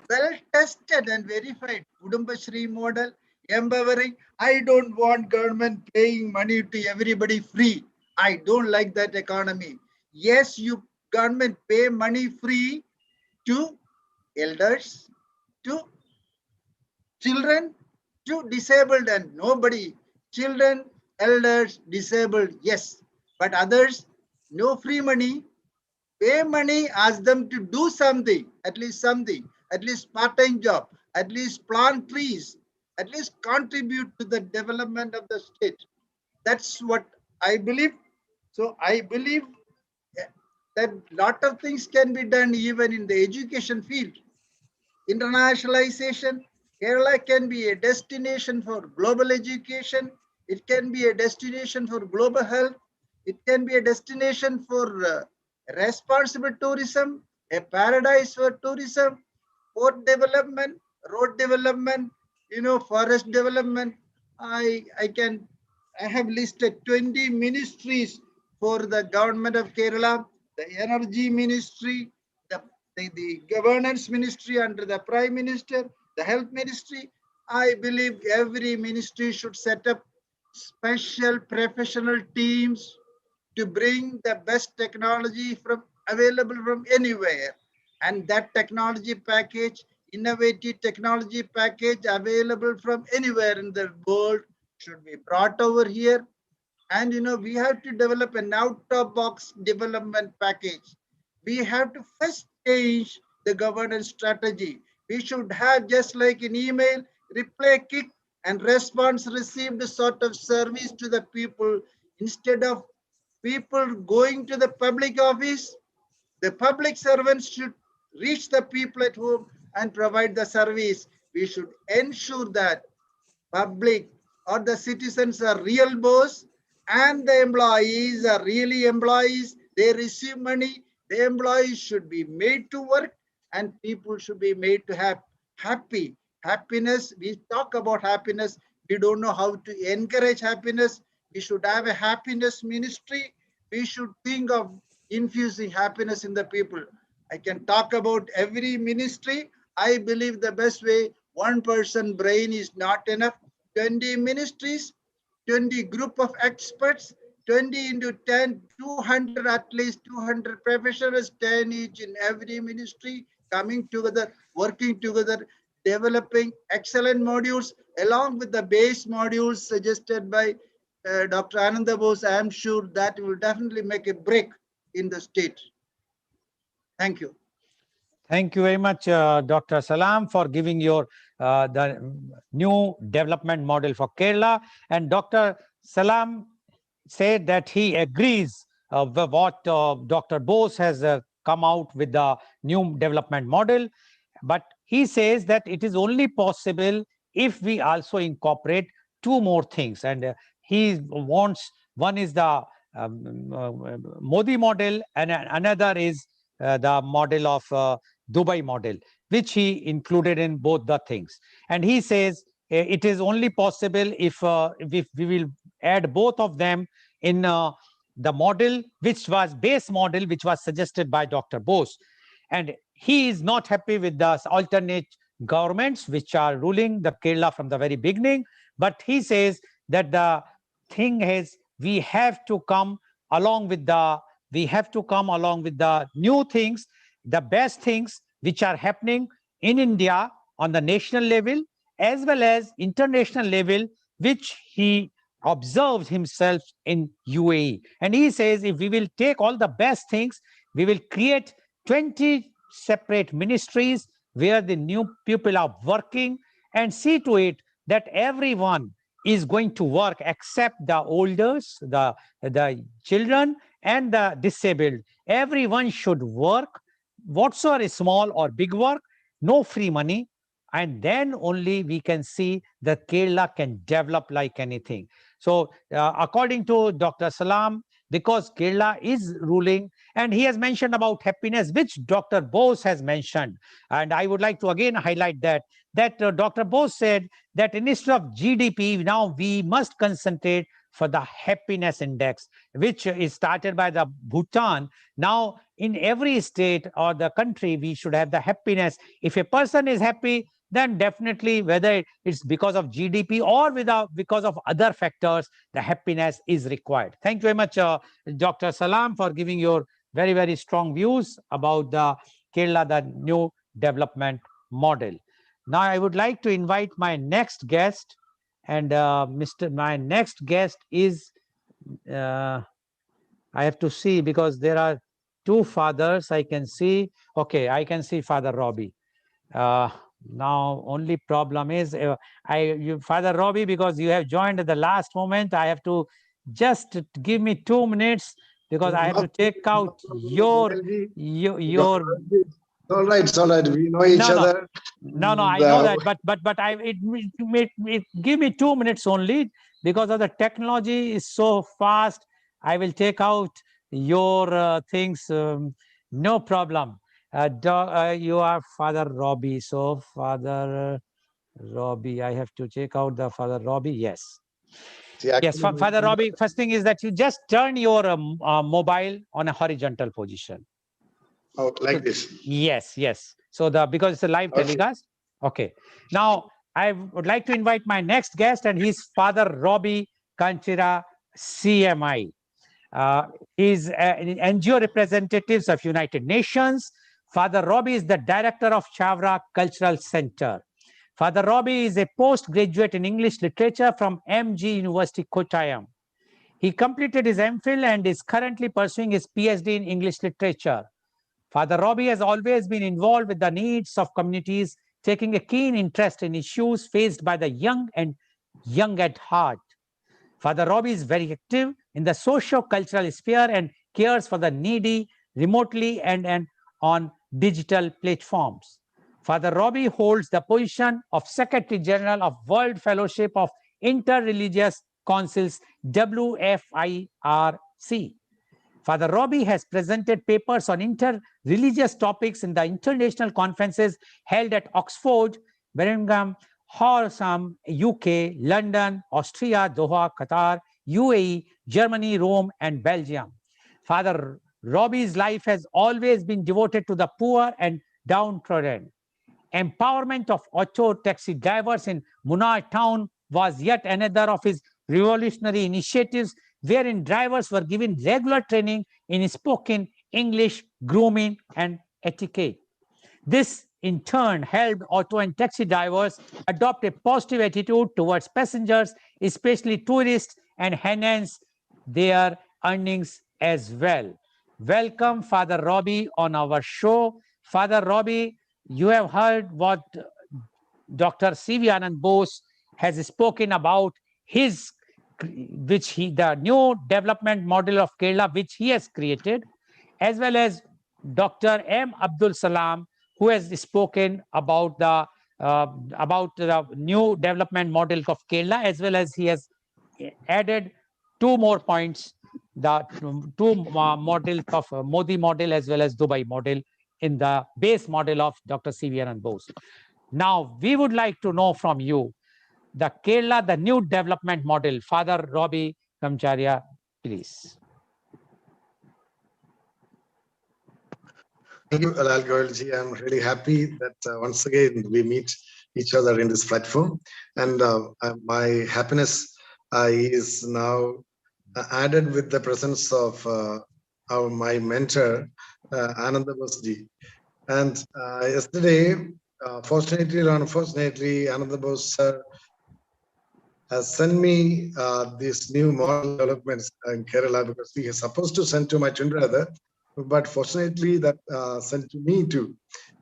well-tested and verified Kudumbashri model, empowering. I don't want government paying money to everybody free. I don't like that economy. Yes, you government pay money free to elders, to children, to disabled, and nobody. Children, elders, disabled, yes. But others, no free money. Pay money, ask them to do something, at least part-time job, at least plant trees, at least contribute to the development of the state. That's what I believe. So I believe that lot of things can be done even in the education field. Internationalization, Kerala can be a destination for global education. It can be a destination for global health. It can be a destination for responsible tourism, a paradise for tourism, port development, road development, forest development. I have listed 20 ministries for the government of Kerala, the energy ministry, the the governance ministry under the prime minister, the health ministry. I believe every ministry should set up special professional teams to bring the best technology from available from anywhere. And that technology package, innovative technology package available from anywhere in the world should be brought over here. And we have to develop an out-of-box development package. We have to first change the governance strategy. We should have, just like an email, reply quick and response received sort of service to the people, instead of people going to the public office. The public servants should reach the people at home and provide the service. We should ensure that public or the citizens are real boss, and the employees are really employees. They receive money. The employees should be made to work, and people should be made to have happy. Happiness, we talk about happiness. We don't know how to encourage happiness. We should have a happiness ministry. We should think of infusing happiness in the people. I can talk about every ministry. I believe the best way, one person brain is not enough. 20 ministries, 20 group of experts, 20 into 10, 200, at least 200 professionals, 10 each in every ministry, coming together, working together, developing excellent modules along with the base modules suggested by Dr. Ananda Bose. I am sure that will definitely make a break in the state. Thank you. Thank you very much, Dr. Salam, for giving your the new development model for Kerala. And Dr. Salam said that he agrees with what Dr. Bose has come out with the new development model. But he says that it is only possible if we also incorporate two more things. And he wants, one is the Modi model, and another is the model of Dubai model, which he included in both the things. And he says it is only possible if we will add both of them in the model, which was base model, which was suggested by Dr. Bose. And he is not happy with the alternate governments which are ruling the Kerala from the very beginning. But he says that the thing is we have to come along with the new things, the best things which are happening in India on the national level as well as international level, which he observes himself in UAE. And he says if we will take all the best things, we will create 20 separate ministries where the new people are working, and see to it that everyone is going to work except the elders, the children, and the disabled. Everyone should work, whatsoever is small or big work, no free money, and then only we can see that Kerala can develop like anything. So according to Dr. Salam, because Kerala is ruling, and he has mentioned about happiness, which Dr. Bose has mentioned. And I would like to again highlight that Dr. Bose said that instead of GDP, now we must concentrate for the happiness index, which is started by the Bhutan. Now, in every state or the country, we should have the happiness. If a person is happy, then definitely, whether it's because of GDP or because of other factors, the happiness is required. Thank you very much, Dr. Salam, for giving your very, very strong views about the Kerala, the new development model. Now, I would like to invite my next guest, and my next guest is, I have to see because there are two fathers I can see. Okay, I can see Father Robbie. Now, only problem is Father Robbie, because you have joined at the last moment, I have to just give me 2 minutes because I have to take out your. All right, it's all right. We know each other. No, I know that, but it give me 2 minutes only because of the technology is so fast. I will take out your things. No problem. You are Father Robbie. So Father Robbie, I have to check out the Father Robbie. Yes. Yes, Father Robbie, first thing is that you just turn your mobile on a horizontal position. Oh, like this? Yes. So because it's a live telecast. Okay. Now, I would like to invite my next guest, and he's Father Robbie Kanchira, CMI. He's an NGO representatives of United Nations. Father Robbie is the director of Chavra Cultural Center. Father Robbie is a postgraduate in English literature from MG University, Kottayam. He completed his MPhil and is currently pursuing his PhD in English literature. Father Robbie has always been involved with the needs of communities, taking a keen interest in issues faced by the young and young at heart. Father Robbie is very active in the socio-cultural sphere and cares for the needy remotely and on digital platforms. Father Robbie holds the position of Secretary General of World Fellowship of Interreligious Councils, WFIRC. Father Robbie has presented papers on inter-religious topics in the international conferences held at Oxford, Birmingham, Horsham, UK, London, Austria, Doha, Qatar, UAE, Germany, Rome, and Belgium. Father Robbie's life has always been devoted to the poor and downtrodden. empowerment of auto taxi drivers in Munnar town was yet another of his revolutionary initiatives, wherein drivers were given regular training in spoken English, grooming, and etiquette. This, in turn, helped auto and taxi drivers adopt a positive attitude towards passengers, especially tourists, and enhance their earnings as well. Welcome, Father Robbie, on our show. Father Robbie, you have heard what Dr. C.V. Anand Bose has spoken about his, the new development model of Kerala, which he has created, as well as Dr. M. Abdul Salam, who has spoken about the new development model of Kerala, as well as he has added two more points, the two models of Modi model as well as Dubai model in the base model of Dr. C.V. Anand Bose. Now, we would like to know from you the Kerala, the new development model. Father Robbie Kamcharia, please. Thank you, Alal Goelji. I'm really happy that once again we meet each other in this platform. And my happiness is now added with the presence of my mentor, Ananda Bose-ji. And yesterday, fortunately or unfortunately, Ananda Bose sir has sent me this new model developments in Kerala, because he is supposed to send to my twin brother, but fortunately that sent to me too.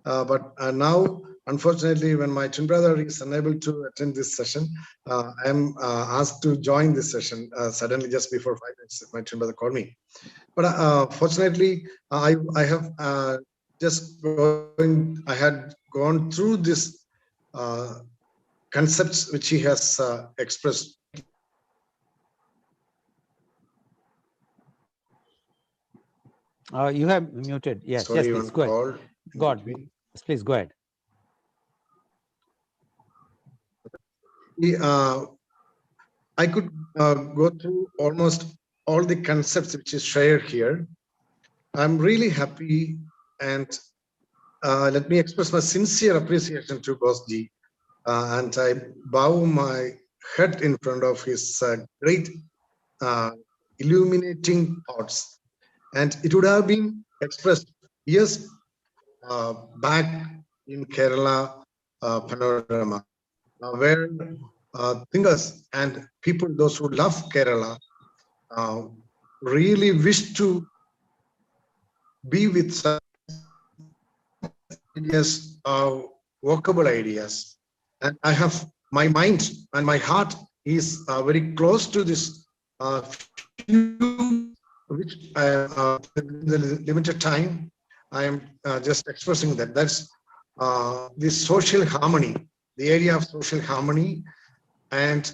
But now, unfortunately, when my twin brother is unable to attend this session, I am asked to join this session suddenly just before 5 minutes. My twin brother called me. But fortunately, I have I had gone through this concepts which he has expressed. You have muted. Yes, Sorry, yes, please go ahead. Go on. Yes, please go ahead. I could go through almost all the concepts which is shared here. I'm really happy, and let me express my sincere appreciation to Bose-ji, and I bow my head in front of his great illuminating thoughts. And it would have been expressed years back in Kerala panorama, where thinkers and people, those who love Kerala, really wish to be with such ideas, workable ideas. And I have my mind and my heart is very close to this few, which in the limited time I am just expressing that. That's this social harmony, the area of social harmony, and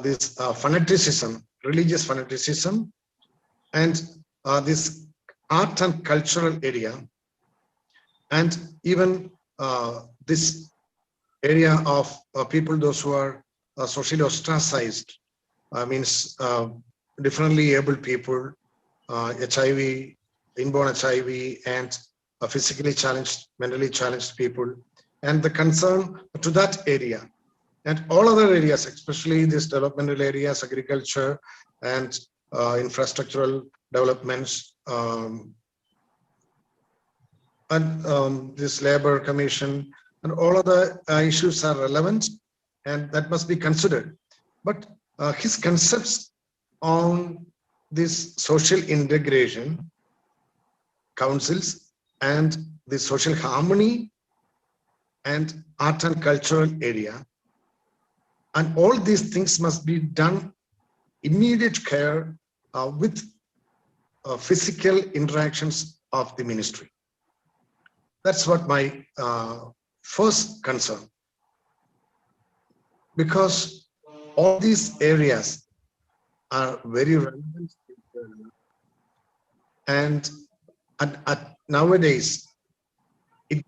this fanaticism, religious fanaticism, and this art and cultural area, and even this area of people, those who are socially ostracized, means differently able people, HIV, inborn HIV, and physically challenged, mentally challenged people, and the concern to that area. And all other areas, especially these developmental areas, agriculture and infrastructural developments, and this labor commission, and all other issues are relevant, and that must be considered. But his concepts on this social integration, councils, and the social harmony and art and cultural area, and all these things must be done immediate care with physical interactions of the ministry. That's what my first concern, because all these areas are very relevant, and nowadays it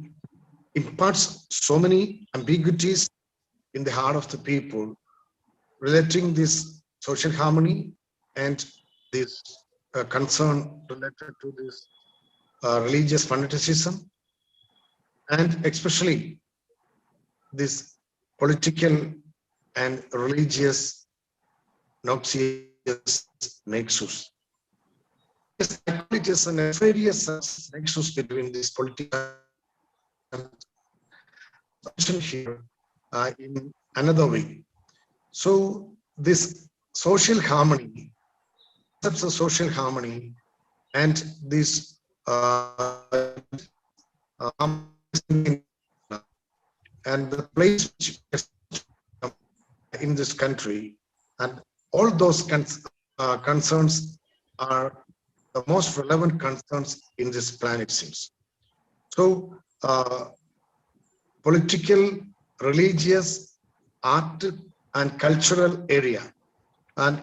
imparts so many ambiguities in the heart of the people relating this social harmony and this concern related to this religious fanaticism, and especially this political and religious noxious nexus. It is a nefarious nexus between this political and here in another way. So this social harmony, concepts of social harmony, and this and the place which in this country, and all those concerns are the most relevant concerns in this planet seems. So political, religious, art and cultural area, and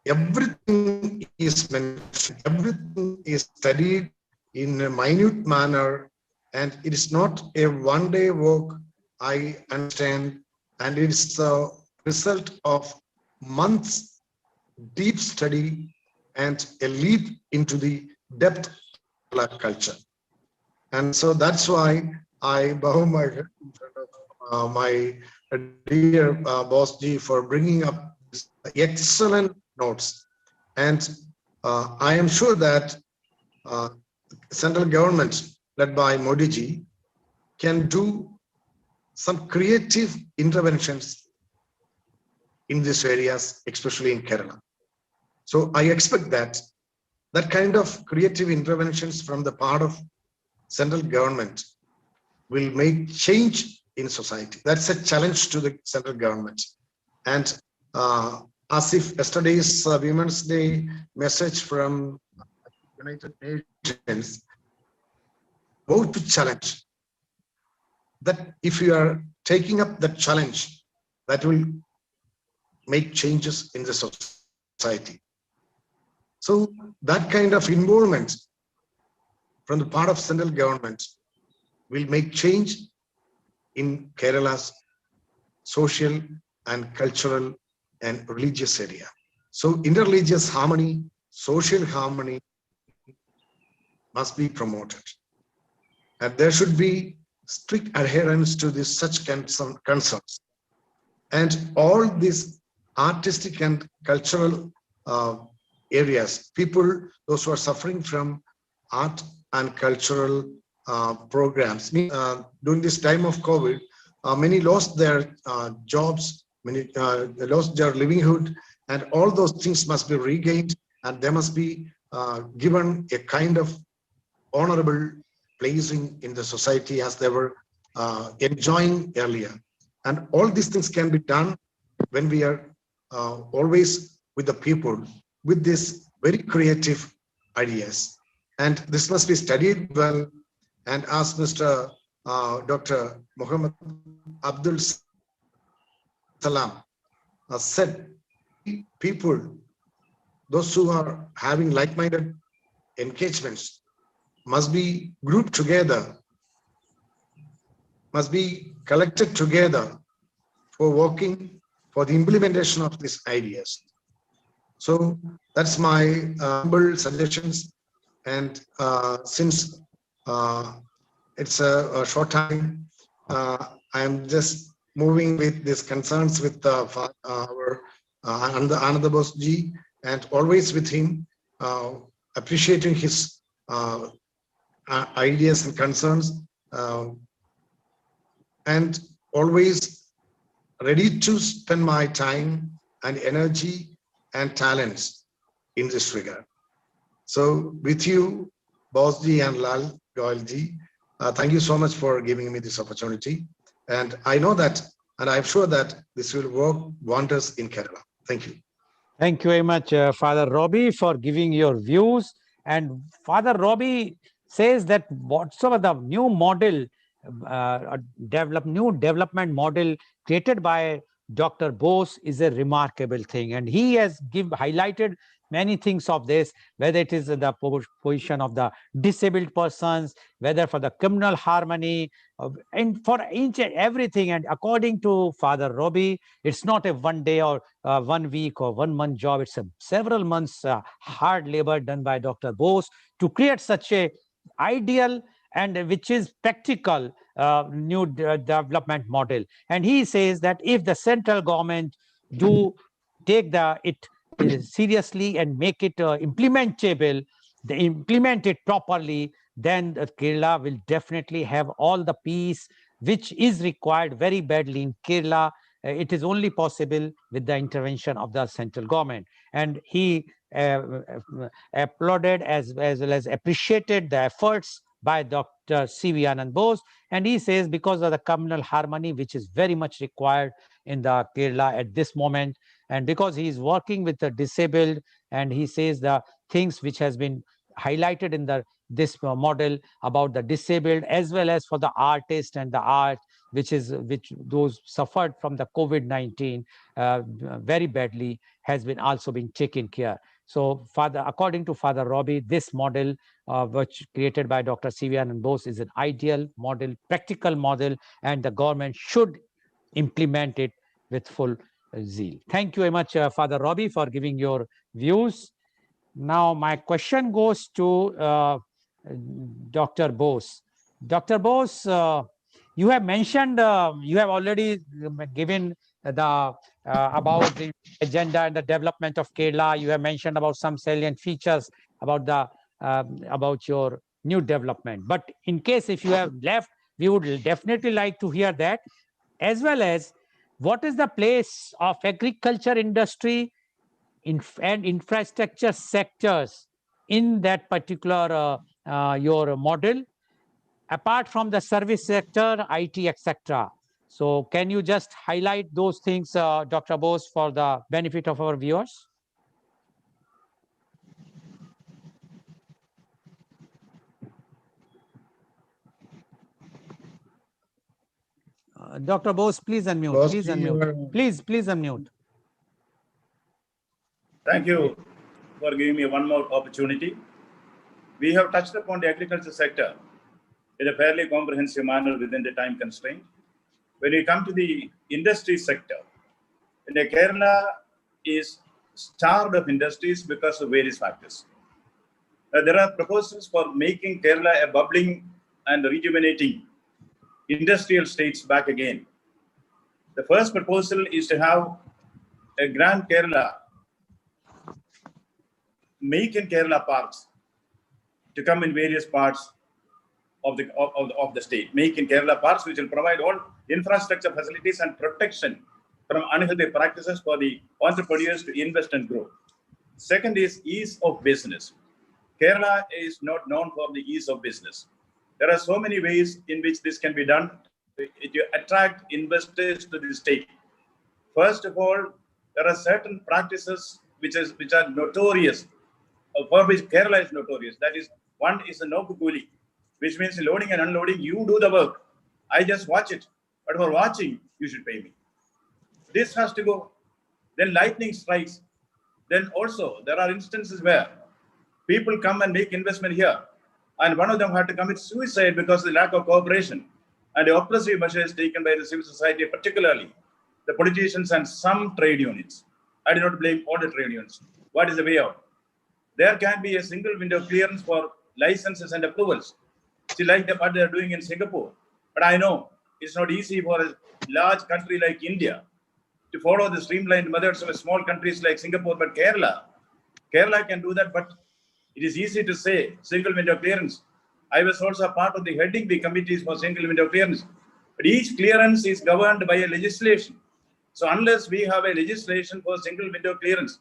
everything is mentioned, everything is studied in a minute manner, and it is not a one-day work, I understand, and it's the result of months deep study and a leap into the depth of culture. And so that's why I bow my head in front of my dear boss G for bringing up this excellent notes. And I am sure that central government led by Modi ji can do some creative interventions in these areas, especially in Kerala. So I expect that that kind of creative interventions from the part of central government will make change in society. That's a challenge to the central government. And as if yesterday's Women's Day message from United Nations, vote to challenge. That if you are taking up that challenge, that will make changes in the society. So that kind of involvement from the part of central government will make change in Kerala's social and cultural and religious area. So interreligious harmony, social harmony must be promoted. And there should be strict adherence to this such concerns. And all these artistic and cultural areas, people, those who are suffering from art and cultural programs. During this time of COVID, many lost their jobs, many lost their livelihood, and all those things must be regained, and they must be given a kind of honorable placing in the society as they were enjoying earlier. And all these things can be done when we are always with the people with these very creative ideas. And this must be studied well. And as Mr. Dr. Muhammad Abdul Salam said, people, those who are having like-minded engagements must be grouped together, must be collected together for working for the implementation of these ideas. So that's my humble suggestions. And since it's a short time, I am just moving with these concerns with our Ananda Bose ji, and always with him, appreciating his ideas and concerns, and always ready to spend my time and energy and talents in this regard. So with you, Boss ji and Lal Goel ji, thank you so much for giving me this opportunity. And I know that, and I'm sure that this will work wonders in Kerala. Thank you. Thank you very much, Father Robbie, for giving your views. And Father Robbie says that whatsoever the new model, new development model created by Dr. Bose is a remarkable thing. And he has highlighted many things of this, whether it is the position of the disabled persons, whether for the communal harmony, and for each and everything. And according to Father Robbie, it's not a 1 day or 1 week or 1 month job. It's a several months hard labor done by Dr. Bose to create such a ideal and which is practical development model. And he says that if the central government do take it seriously and make it implementable, they implement it properly, then Kerala will definitely have all the peace which is required very badly in Kerala. It is only possible with the intervention of the central government. And he applauded as well as appreciated the efforts by Dr. C.V. Anand Bose. And he says because of the communal harmony, which is very much required in the Kerala at this moment, and because he is working with the disabled, and he says the things which has been highlighted in this model about the disabled as well as for the artist and the art, which those suffered from the COVID-19 very badly, has been also been taken care. So according to Father Robbie, this model which created by Dr. C.V. Anand Bose is an ideal model, practical model, and the government should implement it with full zeal. Thank you very much, Father Robbie, for giving your views. Now, my question goes to Dr. Bose. Dr. Bose, you have mentioned, you have already given the about the agenda and the development of Kerala. You have mentioned about some salient features about your new development. But in case if you have left, we would definitely like to hear that, as well as what is the place of agriculture industry and infrastructure sectors in that particular your model, apart from the service sector, IT, etc. So can you just highlight those things, Dr. Bose, for the benefit of our viewers? Dr. Bose, please unmute. Bose, Please you unmute. are- Please unmute. Thank you for giving me one more opportunity. We have touched upon the agriculture sector in a fairly comprehensive manner within the time constraint. When we come to the industry sector, Kerala is starved of industries because of various factors. There are proposals for making Kerala a bubbling and rejuvenating industrial states back again. The first proposal is to have a Grand Kerala, make in Kerala parks to come in various parts of the state. Make in Kerala parks, which will provide all infrastructure facilities and protection from unhealthy practices for the entrepreneurs to invest and grow. Second is ease of business. Kerala is not known for the ease of business. There are so many ways in which this can be done to attract investors to the state. First of all, there are certain practices which are notorious, for which Kerala is notorious. That is, one is the no kuli, which means loading and unloading. You do the work, I just watch it. But for watching, you should pay me. This has to go. Then lightning strikes. Then also, there are instances where people come and make investment here, and one of them had to commit suicide because of the lack of cooperation and the oppressive measures taken by the civil society, particularly the politicians and some trade unions. I do not blame all the trade unions. What is the way out? There can be a single window clearance for licenses and approvals. See, like what they are doing in Singapore. But I know it's not easy for a large country like India to follow the streamlined methods of small countries like Singapore. But Kerala can do that, but it is easy to say single window clearance. I was also a part of the heading the committees for single window clearance. But each clearance is governed by a legislation. So unless we have a legislation for single window clearance,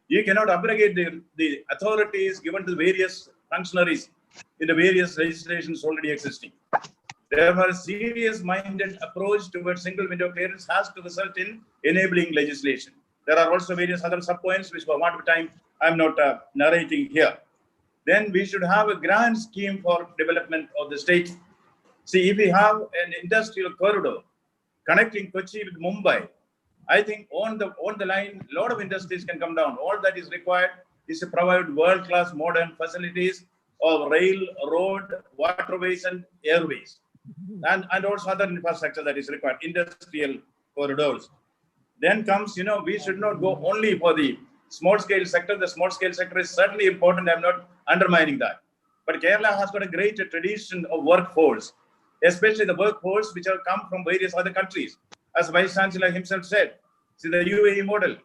you cannot abrogate the authorities given to various functionaries in the various legislations already existing. Therefore, a serious-minded approach towards single window clearance has to result in enabling legislation. There are also various other sub-points which for want of time I'm not narrating here. Then we should have a grand scheme for development of the state. See, if we have an industrial corridor connecting Kochi with Mumbai, I think on the line, a lot of industries can come down. All that is required is to provide world-class modern facilities of rail, road, waterways, and airways, and also other infrastructure that is required, industrial corridors. Then comes, we should not go only for the small-scale sector. The small-scale sector is certainly important. I'm not undermining that. But Kerala has got a great tradition of workforce. especially the workforce which have come from various other countries. As Vice Chancellor himself said, see the UAE model.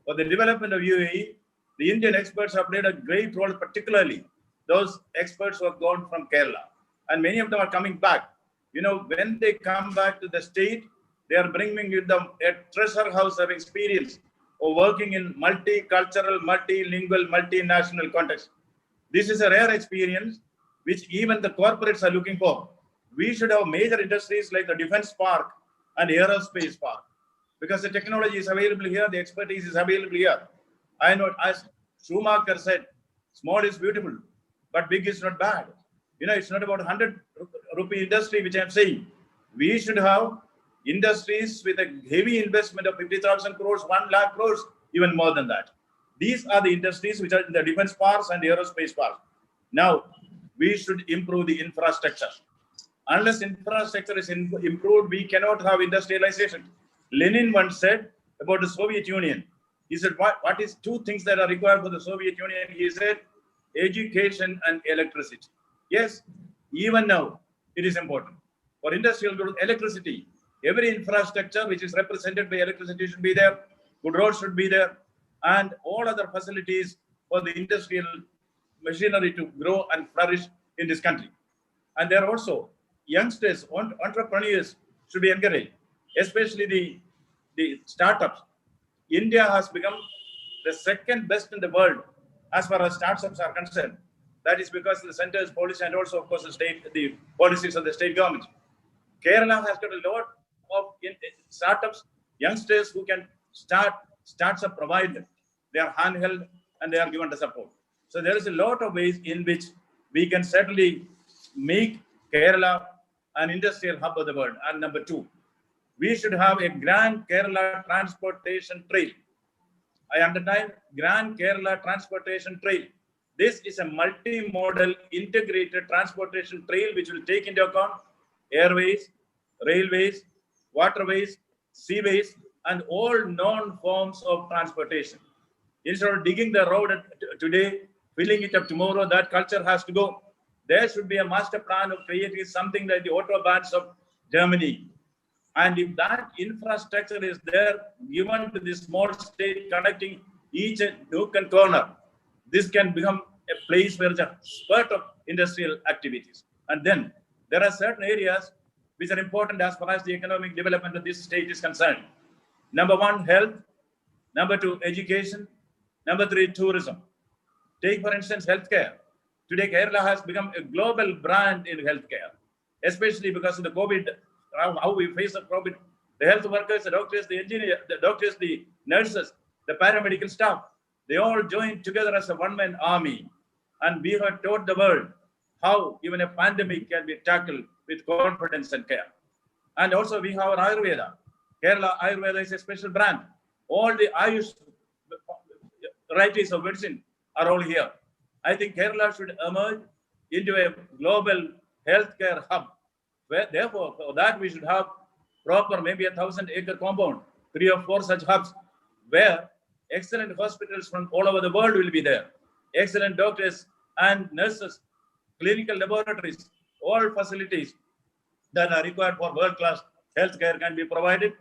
For the development of UAE, the Indian experts have played a great role, particularly those experts who have gone from Kerala. And many of them are coming back. You know, when they come back to the state, they are bringing with them a treasure house of experience of working in multicultural, multilingual, multinational context. This is a rare experience which even the corporates are looking for. We should have major industries like the defense park and aerospace park, because the technology is available here, the expertise is available here. I know, as Schumacher said, small is beautiful, but big is not bad. You know, it's not about 100 rupee industry, which I'm saying. We should have industries with a heavy investment of 50,000 crores, 1 lakh crores, even more than that. These are the industries which are in the defense parks and aerospace parks. Now, we should improve the infrastructure. Unless infrastructure is improved, we cannot have industrialization. Lenin once said about the Soviet Union, he said, what is 2 things that are required for the Soviet Union? He said, education and electricity. Yes, even now, it is important. For industrial growth, electricity, every infrastructure which is represented by electricity should be there, good roads should be there, and all other facilities for the industrial machinery to grow and flourish in this country. And there are also youngsters, entrepreneurs should be encouraged, especially the startups. India has become the second best in the world as far as startups are concerned. That is because of the center's policy and also, of course, the policies of the state government. Kerala has got a lot of startups, youngsters who can start startup provided. They are handheld and they are given the support. So there is a lot of ways in which we can certainly make Kerala an industrial hub of the world. And number 2, we should have a Grand Kerala Transportation Trail. I underline Grand Kerala Transportation Trail. This is a multimodal integrated transportation trail which will take into account airways, railways, waterways, seaways, and all known forms of transportation. Instead of digging the road today, filling it up tomorrow, that culture has to go. There should be a master plan of creating something like the autobahns of Germany. And if that infrastructure is there, given to the small state, connecting each nook and corner, this can become a place where there's a spurt of industrial activities. And then there are certain areas which are important as far as the economic development of this state is concerned. Number 1, health. Number 2, education. Number 3, tourism. Take, for instance, healthcare. Today, Kerala has become a global brand in healthcare, especially because of the COVID, how we face the COVID. The health workers, the doctors, the engineers, the doctors, the nurses, the paramedical staff, they all joined together as a one-man army. And we have taught the world how even a pandemic can be tackled with confidence and care. And also we have our Ayurveda. Kerala Ayurveda is a special brand. All the Ayush varieties of medicine are all here. I think Kerala should emerge into a global healthcare hub. Where, therefore, for that we should have proper, maybe 1,000-acre compound, 3 or 4 such hubs, where excellent hospitals from all over the world will be there. Excellent doctors and nurses, clinical laboratories, all facilities that are required for world-class healthcare can be provided.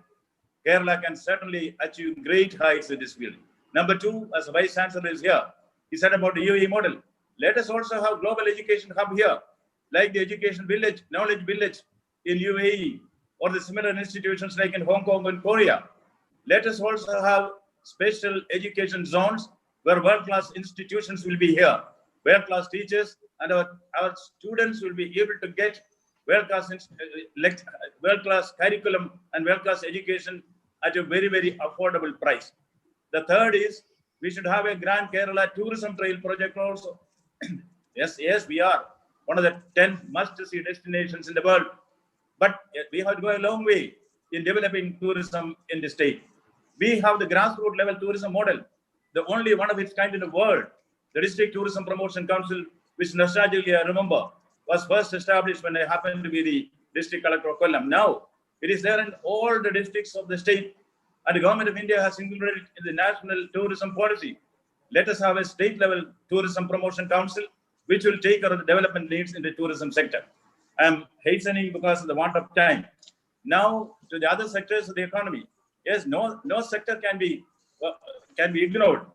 Kerala can certainly achieve great heights in this field. Number 2, as the Vice Chancellor is here, he said about the UAE model. Let us also have global education hub here, like the education village, knowledge village in UAE, or the similar institutions like in Hong Kong and Korea. Let us also have special education zones where world-class institutions will be here, world-class teachers, and our students will be able to get world-class curriculum and world-class education at a very, very affordable price. The third is we should have a Grand Kerala tourism trail project also. Yes, we are one of the 10 must-see destinations in the world. But we have to go a long way in developing tourism in the state. We have the grassroots level tourism model, the only one of its kind in the world. The District Tourism Promotion Council, which nostalgically I remember, was first established when I happened to be the District Collector of Kollam. Now, it is there in all the districts of the state, and the Government of India has included it in the National Tourism Policy. Let us have a state-level Tourism Promotion Council, which will take care of the development needs in the tourism sector. I'm hastening because of the want of time. Now to the other sectors of the economy. Yes, no sector can be ignored.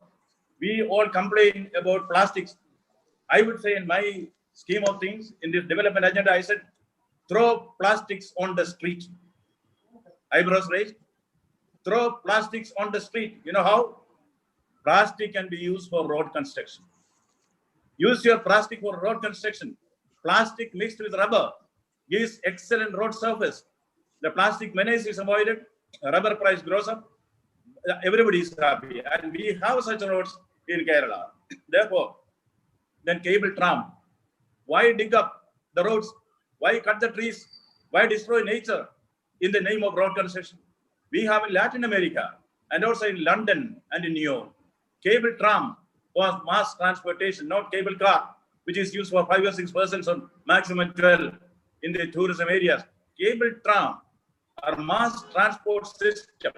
We all complain about plastics. I would say in my scheme of things, in this development agenda, I said, throw plastics on the street. Eyebrows raised. Throw plastics on the street. You know how? Plastic can be used for road construction. Use your plastic for road construction. Plastic mixed with rubber gives excellent road surface. The plastic menace is avoided. Rubber price grows up. Everybody is happy. And we have such roads in Kerala. Therefore, then cable tram. Why dig up the roads? Why cut the trees? Why destroy nature in the name of road construction? We have in Latin America and also in London and in New York. Cable tram was mass transportation, not cable car, which is used for 5 or 6 persons or maximum 12 in the tourism areas. Cable tram are mass transport system,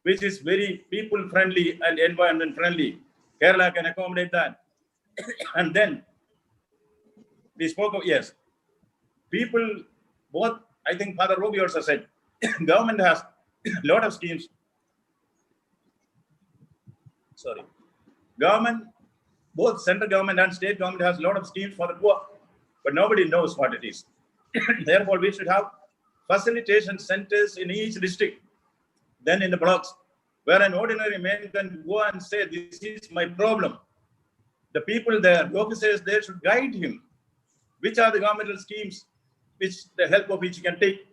which is very people friendly and environment friendly. Kerala can accommodate that. And then we spoke of, yes, people, both, I think Father Roby also said, government has a lot of schemes. Sorry. Government, both central government and state government has a lot of schemes for the poor, but nobody knows what it is. Therefore, we should have facilitation centers in each district, then in the blocks, where an ordinary man can go and say, this is my problem. The people there, the officers there should guide him. Which are the governmental schemes, which the help of which you can take,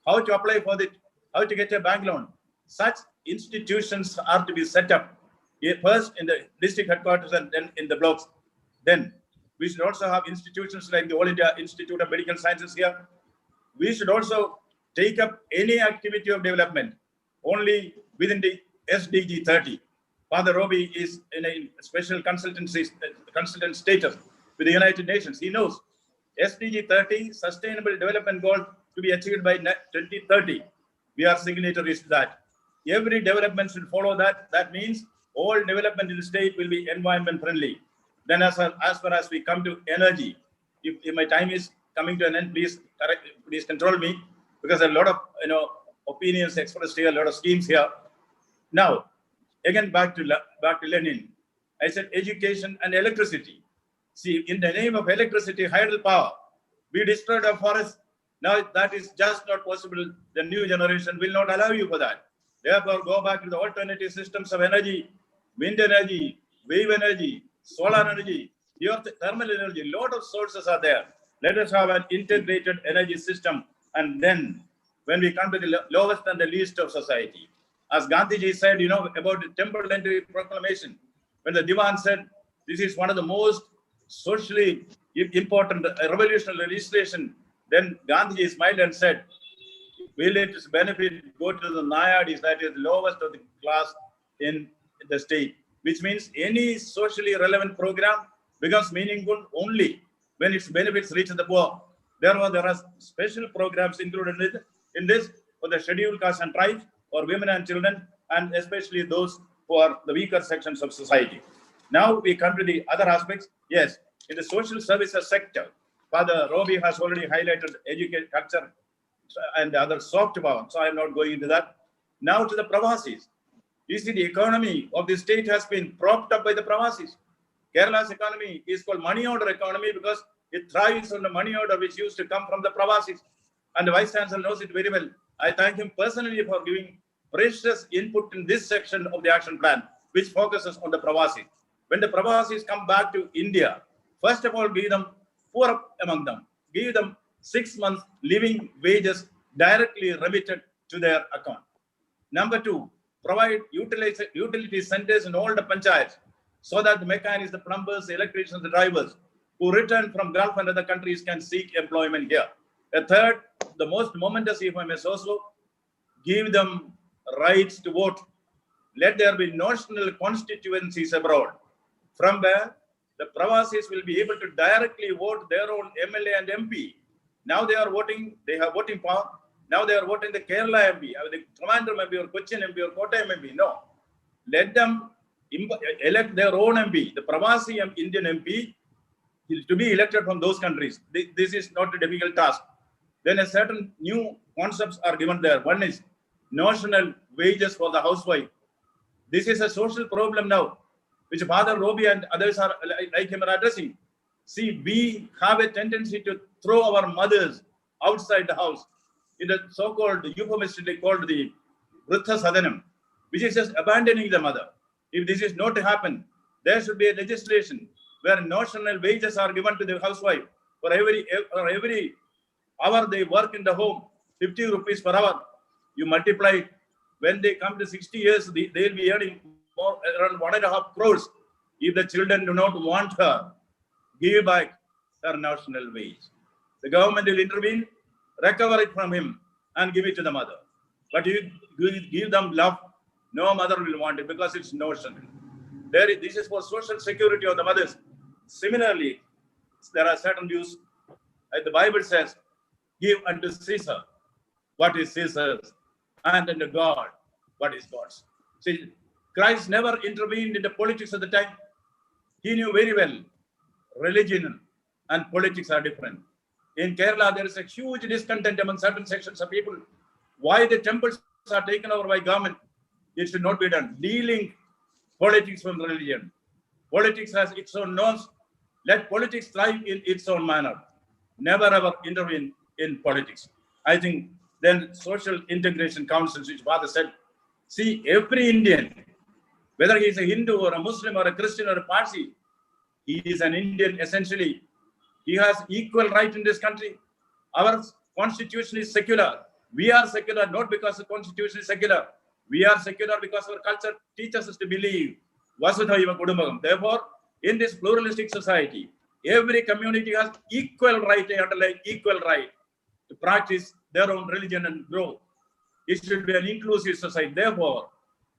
how to apply for it, how to get a bank loan. Such institutions are to be set up first in the district headquarters and then in the blocks. Then we should also have institutions like the All India Institute of Medical Sciences here. We should also take up any activity of development only within the SDG 30. Father Roby is in a special consultant status with the United Nations. He knows SDG 30, Sustainable Development Goal, to be achieved by 2030. We are signatories to that. Every development should follow that. That means all development in the state will be environment friendly. Then as far as we come to energy, if my time is coming to an end, please control me, because a lot of opinions expressed here, a lot of schemes here. Now, again back to Lenin. I said education and electricity. See, in the name of electricity, hydropower, we destroyed our forests. Now that is just not possible. The new generation will not allow you for that. Therefore, go back to the alternative systems of energy, wind energy, wave energy, solar energy, thermal energy. A lot of sources are there. Let us have an integrated energy system. And then when we come to the lowest and the least of society, as Gandhiji said, about the Temple Entry Proclamation, when the Diwan said, this is one of the most socially important revolutionary legislation, then Gandhiji smiled and said, will its benefit go to the Nayadis, that is the lowest of the class in the state, which means any socially relevant program becomes meaningful only when its benefits reach the poor. Therefore, there are special programs included in this for the scheduled castes and tribes, or women and children, and especially those who are the weaker sections of society. Now we come to the other aspects. Yes, in the social services sector, Father Roby has already highlighted education, culture, and other soft power, so I am not going into that. Now to the Pravasis. You see, the economy of the state has been propped up by the Pravasis. Kerala's economy is called money order economy because it thrives on the money order which used to come from the Pravasis. And the Vice Chancellor knows it very well. I thank him personally for giving precious input in this section of the action plan, which focuses on the Pravasis. When the Pravasis come back to India, first of all, give them poor among them, give them 6 months living wages directly remitted to their account. Number 2, provide utility centers in all the panchayats so that the mechanics, the plumbers, the electricians, the drivers who return from Gulf and other countries can seek employment here. A third, the most momentous, if I may say so, give them rights to vote. Let there be national constituencies abroad, from where the Pravasis will be able to directly vote their own MLA and MP. Now they are voting, they have voting power. Now they are voting the Kerala MP, the Commander MP, or Cochin MP, or Kottayam MP. No. Let them elect their own MP, the Pravasi Indian MP, to be elected from those countries. This is not a difficult task. then a certain new concepts are given there. One is notional wages for the housewife. This is a social problem now, which Father Roby and others are like him are addressing. See, we have a tendency to throw our mothers outside the house in the so-called euphemistically called the Vritha Sadanam, which is just abandoning the mother. If this is not to happen, there should be a legislation where notional wages are given to the housewife for every hour they work in the home, 50 rupees per hour. You multiply it. When they come to 60 years, they'll be earning more, around 1.5 crores. If the children do not want her, give back her national wage. The government will intervene, recover it from him, and give it to the mother. But you give them love, no mother will want it because it's notional. This is for social security of the mothers. Similarly, there are certain views. The Bible says, give unto Caesar what is Caesar's, and unto God what is God's. See, Christ never intervened in the politics at the time. He knew very well religion and politics are different. In Kerala, there is a huge discontent among certain sections of people. Why the temples are taken over by government? It should not be done. Dealing politics from religion. Politics has its own norms. Let politics thrive in its own manner. Never ever intervene in politics. I think then social integration councils, which Father said, see, every Indian, whether he is a Hindu or a Muslim or a Christian or a Parsi, he is an Indian essentially. He has equal right in this country. Our constitution is secular. We are secular not because the constitution is secular. We are secular because our culture teaches us to believe Vasudhaiva Kudumbakam. Therefore, in this pluralistic society, every community has equal right, underlying equal right to practice their own religion and grow. It should be an inclusive society. Therefore,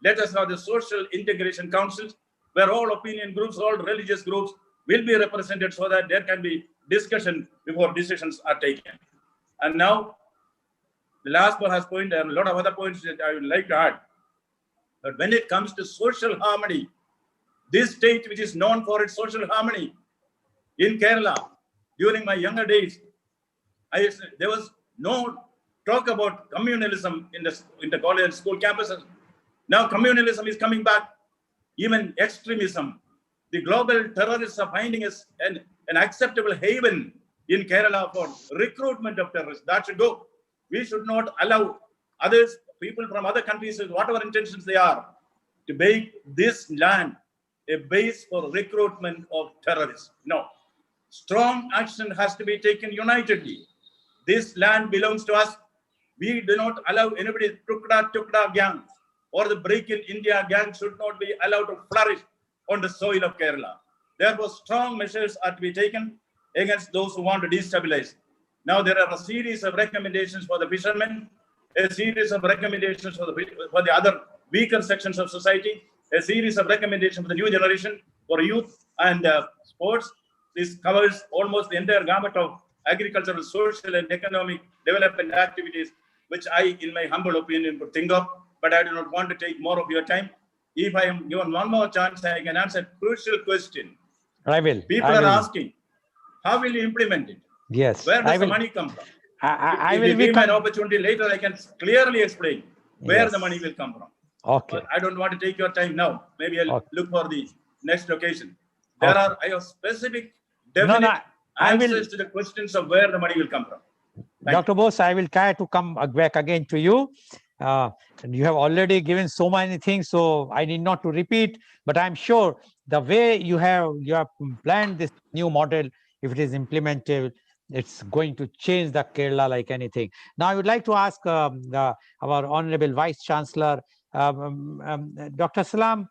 let us have the social integration councils where all opinion groups, all religious groups will be represented so that there can be discussion before decisions are taken. And now, the last point, there are a lot of other points that I would like to add. But when it comes to social harmony, this state which is known for its social harmony, in Kerala, during my younger days, there was no talk about communalism in the college and school campuses. Now communalism is coming back, even extremism. The global terrorists are finding us an acceptable haven in Kerala for recruitment of terrorists. That should go. We should not allow others, people from other countries, with whatever intentions they are, to make this land a base for recruitment of terrorists. No. Strong action has to be taken unitedly. This land belongs to us. We do not allow anybody, Tukda gang or the Break in India gang should not be allowed to flourish on the soil of Kerala. Therefore, strong measures are to be taken against those who want to destabilize. Now, there are a series of recommendations for the fishermen, a series of recommendations for the other weaker sections of society, a series of recommendations for the new generation, for youth and sports. This covers almost the entire gamut of agricultural, social, and economic development activities, which I, in my humble opinion, could think of, but I do not want to take more of your time. If I am given one more chance, I can answer a crucial question. I will. People are asking, how will you implement it? Yes. Where does the money come from? I if will you give me an opportunity later, I can clearly explain where the money will come from. Okay. But I don't want to take your time now. Maybe I'll look for the next occasion. I have specific, definite answers to the questions of where the money will come from. Dr. Bose, I will try to come back again to you. And you have already given so many things, so I need not to repeat, but I'm sure the way you have planned this new model, if it is implemented, it's going to change the Kerala like anything. Now, I would like to ask our Honorable Vice Chancellor, Dr. Salam,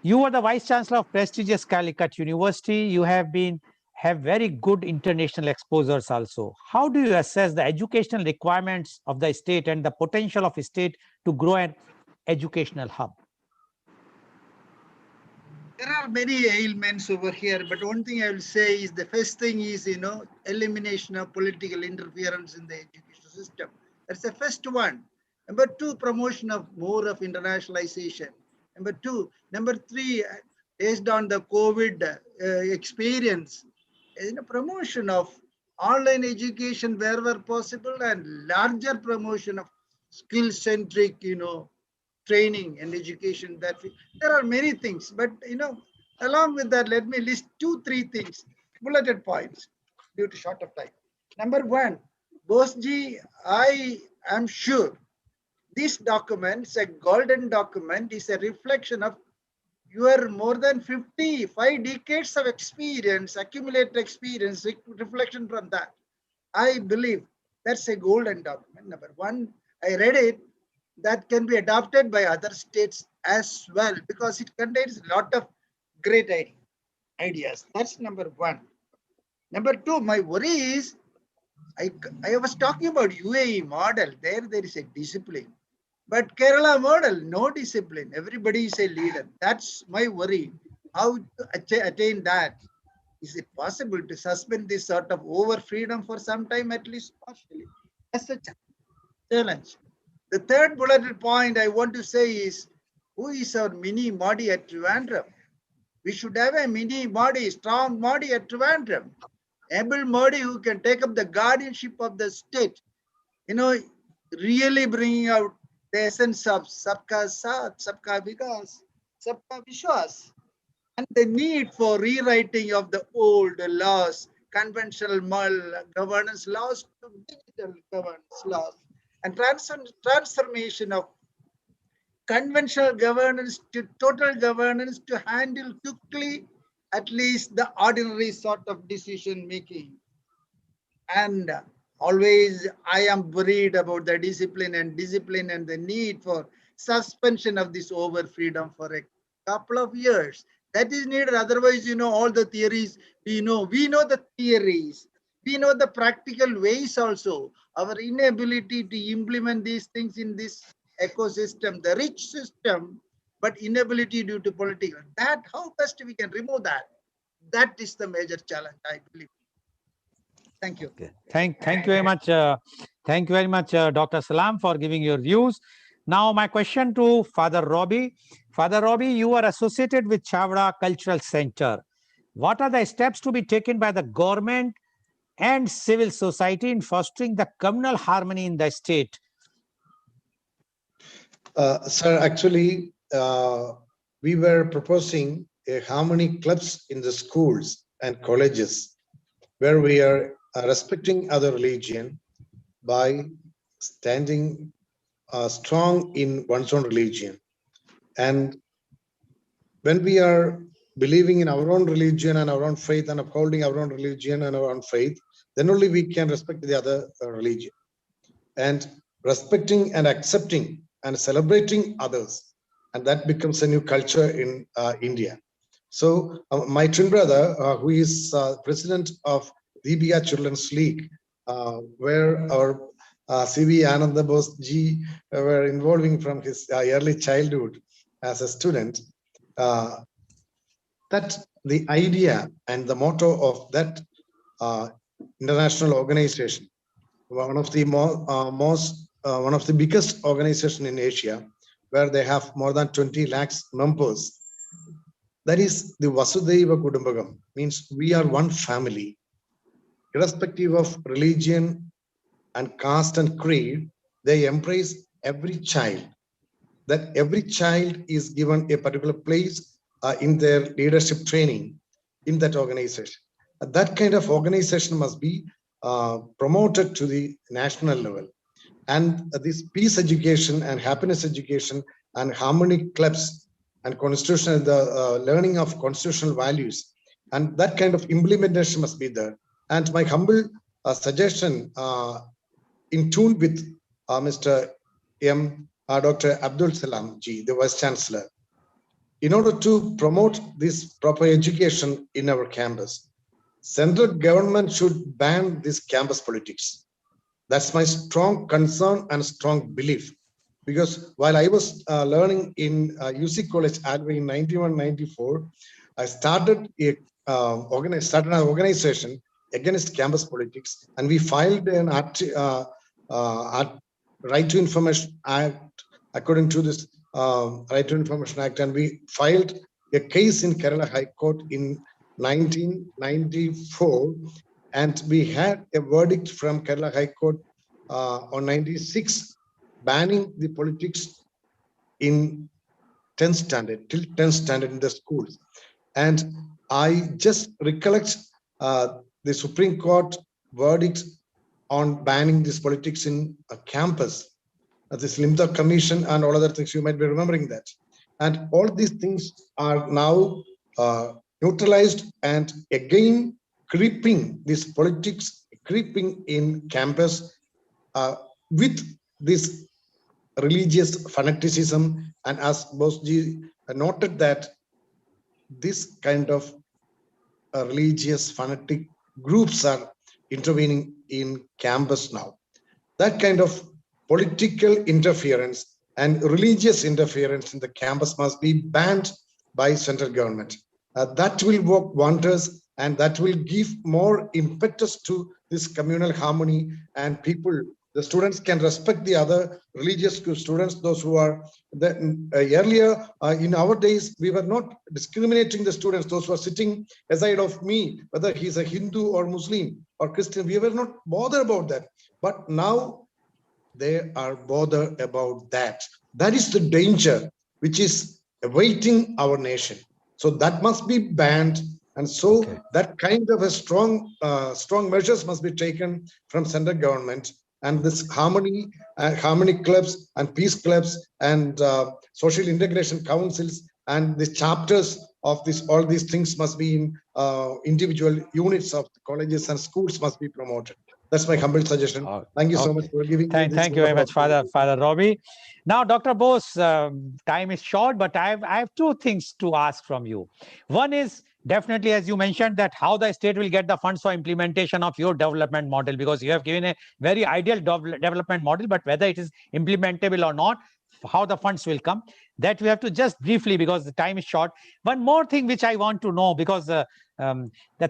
you are the Vice Chancellor of prestigious Calicut University. You have very good international exposures also. How do you assess the educational requirements of the state and the potential of a state to grow an educational hub? There are many ailments over here, but one thing I will say is the first thing is, elimination of political interference in the education system. That's the first one. Number two, promotion of more of internationalization. Number three, based on the COVID experience, promotion of online education wherever possible, and larger promotion of skill-centric, training and education. There are many things, but along with that, let me list 2-3 things, bulleted points, due to short of time. Number one, Bosji, I am sure this document, a golden document, is a reflection of your more than 55 decades of experience, accumulated experience, reflection from that. I believe that's a golden document. Number one, I read it, that can be adopted by other states as well, because it contains a lot of great ideas. That's number one. Number two, my worry is, I was talking about UAE model. There is a discipline. But Kerala model, no discipline. Everybody is a leader. That's my worry. How to attain that? Is it possible to suspend this sort of over freedom for some time, at least partially? That's a challenge. The third bulleted point I want to say is, who is our mini Modi at Trivandrum? We should have a mini Modi, strong Modi at Trivandrum. Able Modi who can take up the guardianship of the state. Really bringing out the essence of Sabka Saath, Sabka Vikas, Sabka Vishwas, and the need for rewriting of the old laws, conventional governance laws to digital governance laws, and transformation of conventional governance to total governance to handle quickly at least the ordinary sort of decision making. And always I am worried about the discipline and the need for suspension of this over freedom for a couple of years. That is needed. Otherwise, all the theories, we know the theories, we know the practical ways also. Our inability to implement these things in this ecosystem, the rich system, but inability due to political. That, how best we can remove that? That is the major challenge, I believe. Thank you. Okay. Thank you very much. Thank you very much, Dr. Salam, for giving your views. Now, my question to Father Robbie. Father Robbie, you are associated with Chavda Cultural Center. What are the steps to be taken by the government and civil society in fostering the communal harmony in the state? Sir, actually, we were proposing a harmony clubs in the schools and colleges where we are respecting other religion by standing strong in one's own religion. And when we are believing in our own religion and our own faith and upholding our own religion and our own faith, then only we can respect the other religion. And respecting and accepting and celebrating others, and that becomes a new culture in India. So my twin brother, who is president of Deebiya Children's League, where our C.V. Ananda Bose ji were involving from his early childhood as a student, that the idea and the motto of that international organization, one of the one of the biggest organization in Asia, where they have more than 20 lakhs members. That is the Vasudhaiva Kudumbakam, means we are one family, irrespective of religion and caste and creed. They embrace every child. That every child is given a particular place in their leadership training in that organization. That kind of organization must be promoted to the national level. And this peace education and happiness education and harmony clubs and constitutional, the learning of constitutional values, and that kind of implementation must be there. And my humble suggestion, in tune with Mr. Dr. Abdul Salam ji, the Vice Chancellor, in order to promote this proper education in our campus, central government should ban this campus politics. That's my strong concern and strong belief. Because while I was learning in UC College Adway in 91-94, I started an organization against campus politics, and we filed an Right to Information Act according to this Right to Information Act, and we filed a case in Kerala High Court in 1994 And we had a verdict from Kerala High Court on 96, banning the politics in 10th standard, till 10th standard in the schools. And I just recollect the Supreme Court verdict on banning this politics in a campus, this Limta Commission and all other things. You might be remembering that. And all these things are now neutralized, and again creeping, this politics creeping in campus with this religious fanaticism. And as Bosji noted that this kind of religious fanatic groups are intervening in campus now. That kind of political interference and religious interference in the campus must be banned by central government. That will work wonders, and that will give more impetus to this communal harmony, and people, the students can respect the other religious students, those who are earlier in our days, we were not discriminating the students, those who are sitting aside of me, whether he's a Hindu or Muslim or Christian, we were not bothered about that. But now they are bothered about that. That is the danger which is awaiting our nation. So that must be banned. And so that kind of a strong measures must be taken from central government. And this harmony clubs and peace clubs and social integration councils and the chapters of this, all these things must be in individual units of the colleges and schools must be promoted. That's my humble suggestion. Thank you so much for giving me this. Thank you very much, Father Robbie. Now, Dr. Bose, time is short, but I have two things to ask from you. One is definitely, as you mentioned, that how the state will get the funds for implementation of your development model, because you have given a very ideal development model, but whether it is implementable or not, how the funds will come, that we have to just briefly, because the time is short. One more thing which I want to know, because the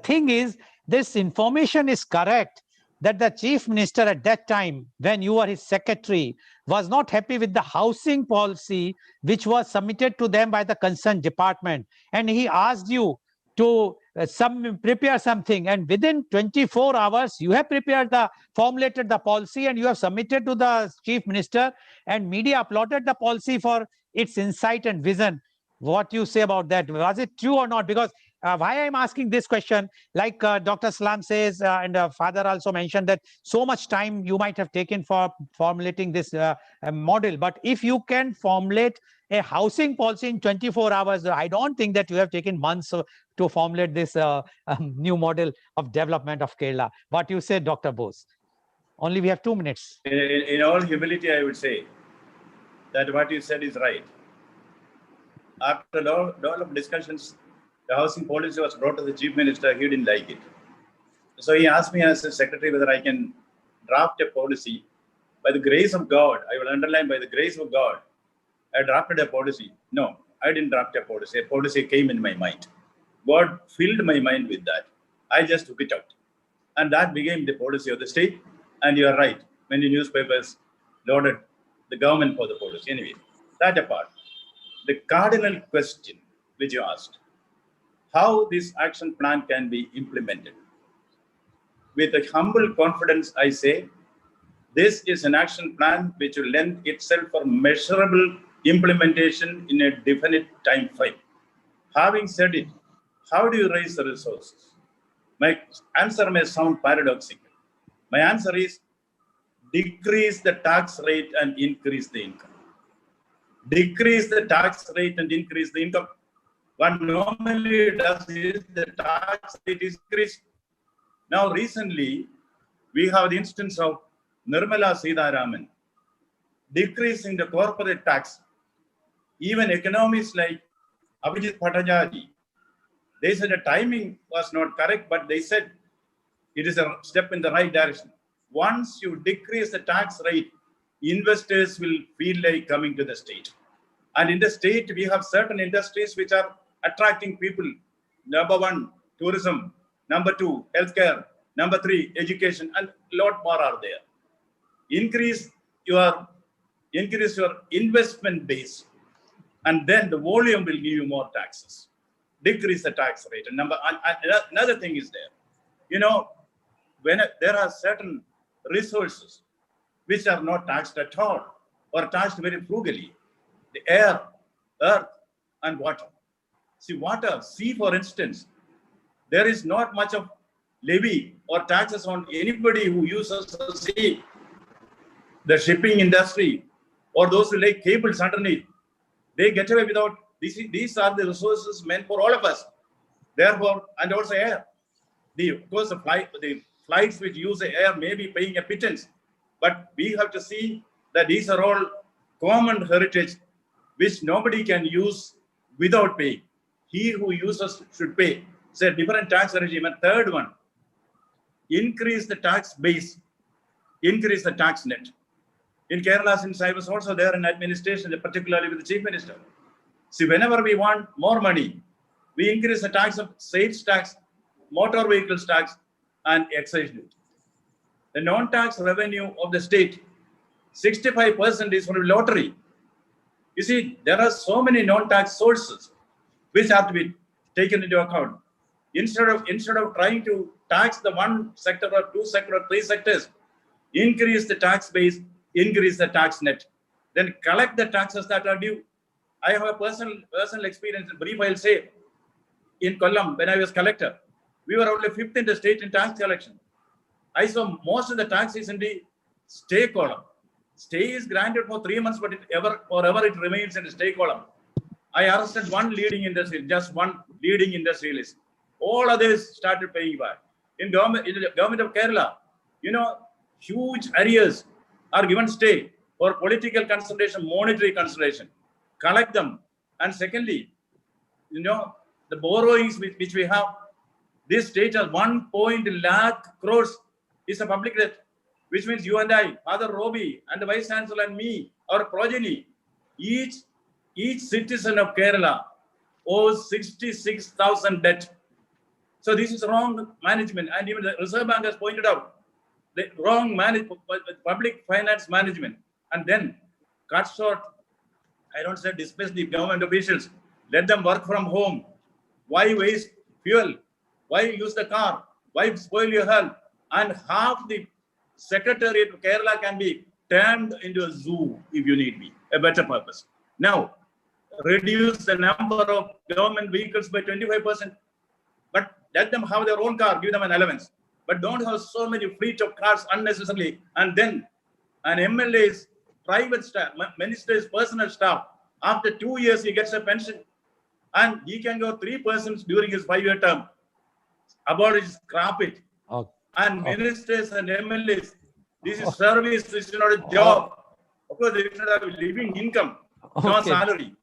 thing is, this information is correct, that the chief minister at that time, when you were his secretary, was not happy with the housing policy which was submitted to them by the concerned department. And he asked you to prepare something. And within 24 hours, you have formulated the policy and you have submitted to the chief minister, and media applauded the policy for its insight and vision. What you say about that? Was it true or not? Because why I'm asking this question, like Dr. Salam says, and Father also mentioned that so much time you might have taken for formulating this model. But if you can formulate a housing policy in 24 hours, I don't think that you have taken months to formulate this new model of development of Kerala. What you say, Dr. Bose? Only we have 2 minutes. In all humility, I would say that what you said is right. After a lot of discussions, the housing policy was brought to the chief minister. He didn't like it. So he asked me as a secretary whether I can draft a policy. By the grace of God, I will underline, by the grace of God, I drafted a policy. No, I didn't draft a policy. A policy came in my mind. God filled my mind with that. I just took it out. And that became the policy of the state. And you are right. Many newspapers lauded the government for the policy. Anyway, that apart, the cardinal question which you asked, how this action plan can be implemented. With a humble confidence, I say, this is an action plan which will lend itself for measurable implementation in a definite time frame. Having said it, how do you raise the resources? My answer may sound paradoxical. My answer is decrease the tax rate and increase the income. Decrease the tax rate and increase the income. What normally does is the tax rate is increased. Now, recently, we have the instance of Nirmala Sitharaman decreasing the corporate tax. Even economists like Abhijit Bhattacharya, they said the timing was not correct, but they said it is a step in the right direction. Once you decrease the tax rate, investors will feel like coming to the state. And in the state, we have certain industries which are attracting people. Number one, tourism. Number two, healthcare. Number three, education, and a lot more are there. Increase your investment base, and then the volume will give you more taxes. Decrease the tax rate. And another thing is there. You know, when there are certain resources which are not taxed at all or taxed very frugally, the air, earth, and water. See, water, sea, for instance, there is not much of levy or taxes on anybody who uses the sea. The shipping industry or those who lay cables underneath, they get away without, these are the resources meant for all of us. Therefore, and also air. Of course, the flights which use the air may be paying a pittance, but we have to see that these are all common heritage which nobody can use without paying. He who uses should pay. It's a different tax regime. And third one, increase the tax base, increase the tax net. In Kerala, since I was also there in administration, particularly with the Chief Minister. See, whenever we want more money, we increase the tax of sales tax, motor vehicles tax, and excise duty. The non-tax revenue of the state, 65% is from lottery. You see, there are so many non-tax sources which have to be taken into account. Instead of trying to tax the one sector or two sector or three sectors, increase the tax base, increase the tax net, then collect the taxes that are due. I have a personal experience. In brief, I'll say, in Kollam, when I was collector, we were only 5th in the state in tax collection. I saw most of the taxes in the stay column. Stay is granted for 3 months, but forever it remains in the stay column. I arrested one leading industrialist, just one leading industrialist. All others started paying back. In the government of Kerala, huge areas are given stay for political consideration, monetary consideration. Collect them. And secondly, the borrowings which we have, this state has 1 lakh crores is a public debt, which means you and I, Father Roby and the Vice Chancellor and me, our progeny, each citizen of Kerala owes 66,000 debt. So this is wrong management. And even the Reserve Bank has pointed out the wrong public finance management. And then cut short, I don't say dismiss the government officials, let them work from home. Why waste fuel? Why use the car? Why spoil your health? And half the Secretariat of Kerala can be turned into a zoo if you need be, a better purpose. Now, reduce the number of government vehicles by 25%, but let them have their own car, give them an allowance. But don't have so many fleet of cars unnecessarily. And then an MLA's private staff, minister's personal staff, after 2 years, he gets a pension and he can go 3% during his 5-year term. Abolish, scrap it. Okay. And ministers and MLAs, this is service, this is not a job. Of course, they should have a living income, not salary.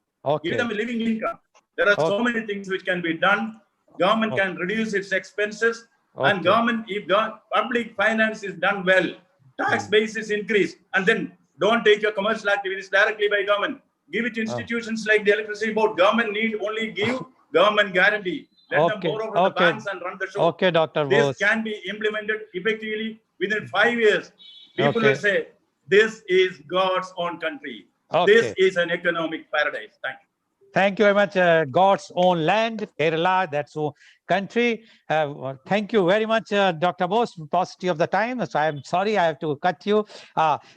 Give them a living income. There are so many things which can be done. Government can reduce its expenses, and if public finance is done well, tax base is increased, and then don't take your commercial activities directly by government. Give it to institutions like the electricity board. Government need only give government guarantee. Let them borrow from the banks and run the show. Okay, Dr. This can be implemented effectively within 5 years. People will say, this is God's own country. This is an economic paradise. Thank you. Thank you very much. God's own land, Kerala, that's our country. Thank you very much, Dr. Bose, paucity of the time. So I'm sorry, I have to cut you.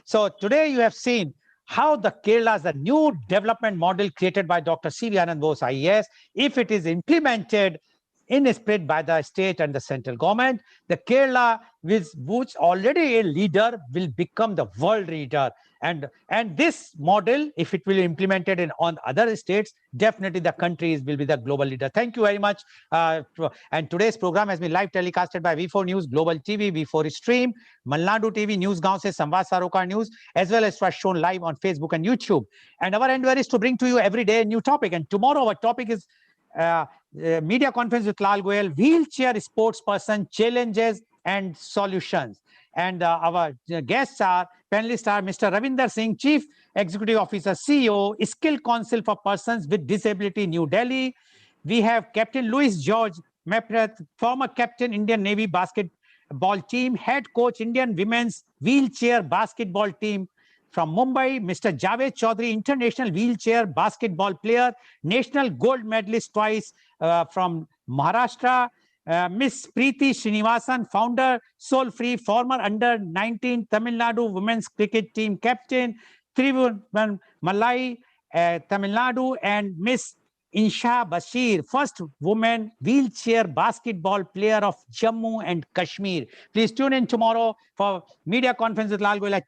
So today you have seen how the Kerala is the new development model created by Dr. C.V. Anand Bose IAS. If it is implemented in spirit by the state and the central government, the Kerala, which already a leader, will become the world leader. And this model, if it will be implemented on other states, definitely the country will be the global leader. Thank you very much. And today's program has been live telecasted by V4 News, Global TV, V4 Stream, Malnadu TV, News Gaon se Samvad Saroka News, as well as was shown live on Facebook and YouTube. And our endeavor is to bring to you every day a new topic. And tomorrow our topic is media conference with Lal Goel, wheelchair sports person, challenges and solutions. And our guests are, panelists are Mr. Ravinder Singh, Chief Executive Officer, CEO, Skill Council for Persons with Disability, New Delhi. We have Captain Louis George Meprath, former captain, Indian Navy basketball team, head coach, Indian women's wheelchair basketball team from Mumbai. Mr. Javed Chaudhary, international wheelchair basketball player, national gold medalist twice from Maharashtra. Miss Preeti Srinivasan, founder, Soul Free, former under-19 Tamil Nadu women's cricket team captain, Tribhuvan Malai, Tamil Nadu, and Miss Insha Bashir, first woman wheelchair basketball player of Jammu and Kashmir. Please tune in tomorrow for media conference with Lal Goel at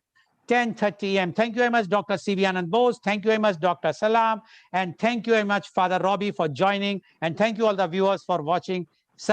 10:30 a.m. Thank you very much, Dr. C.V. Anand Bose. Thank you very much, Dr. Salam. And thank you very much, Father Robbie, for joining. And thank you all the viewers for watching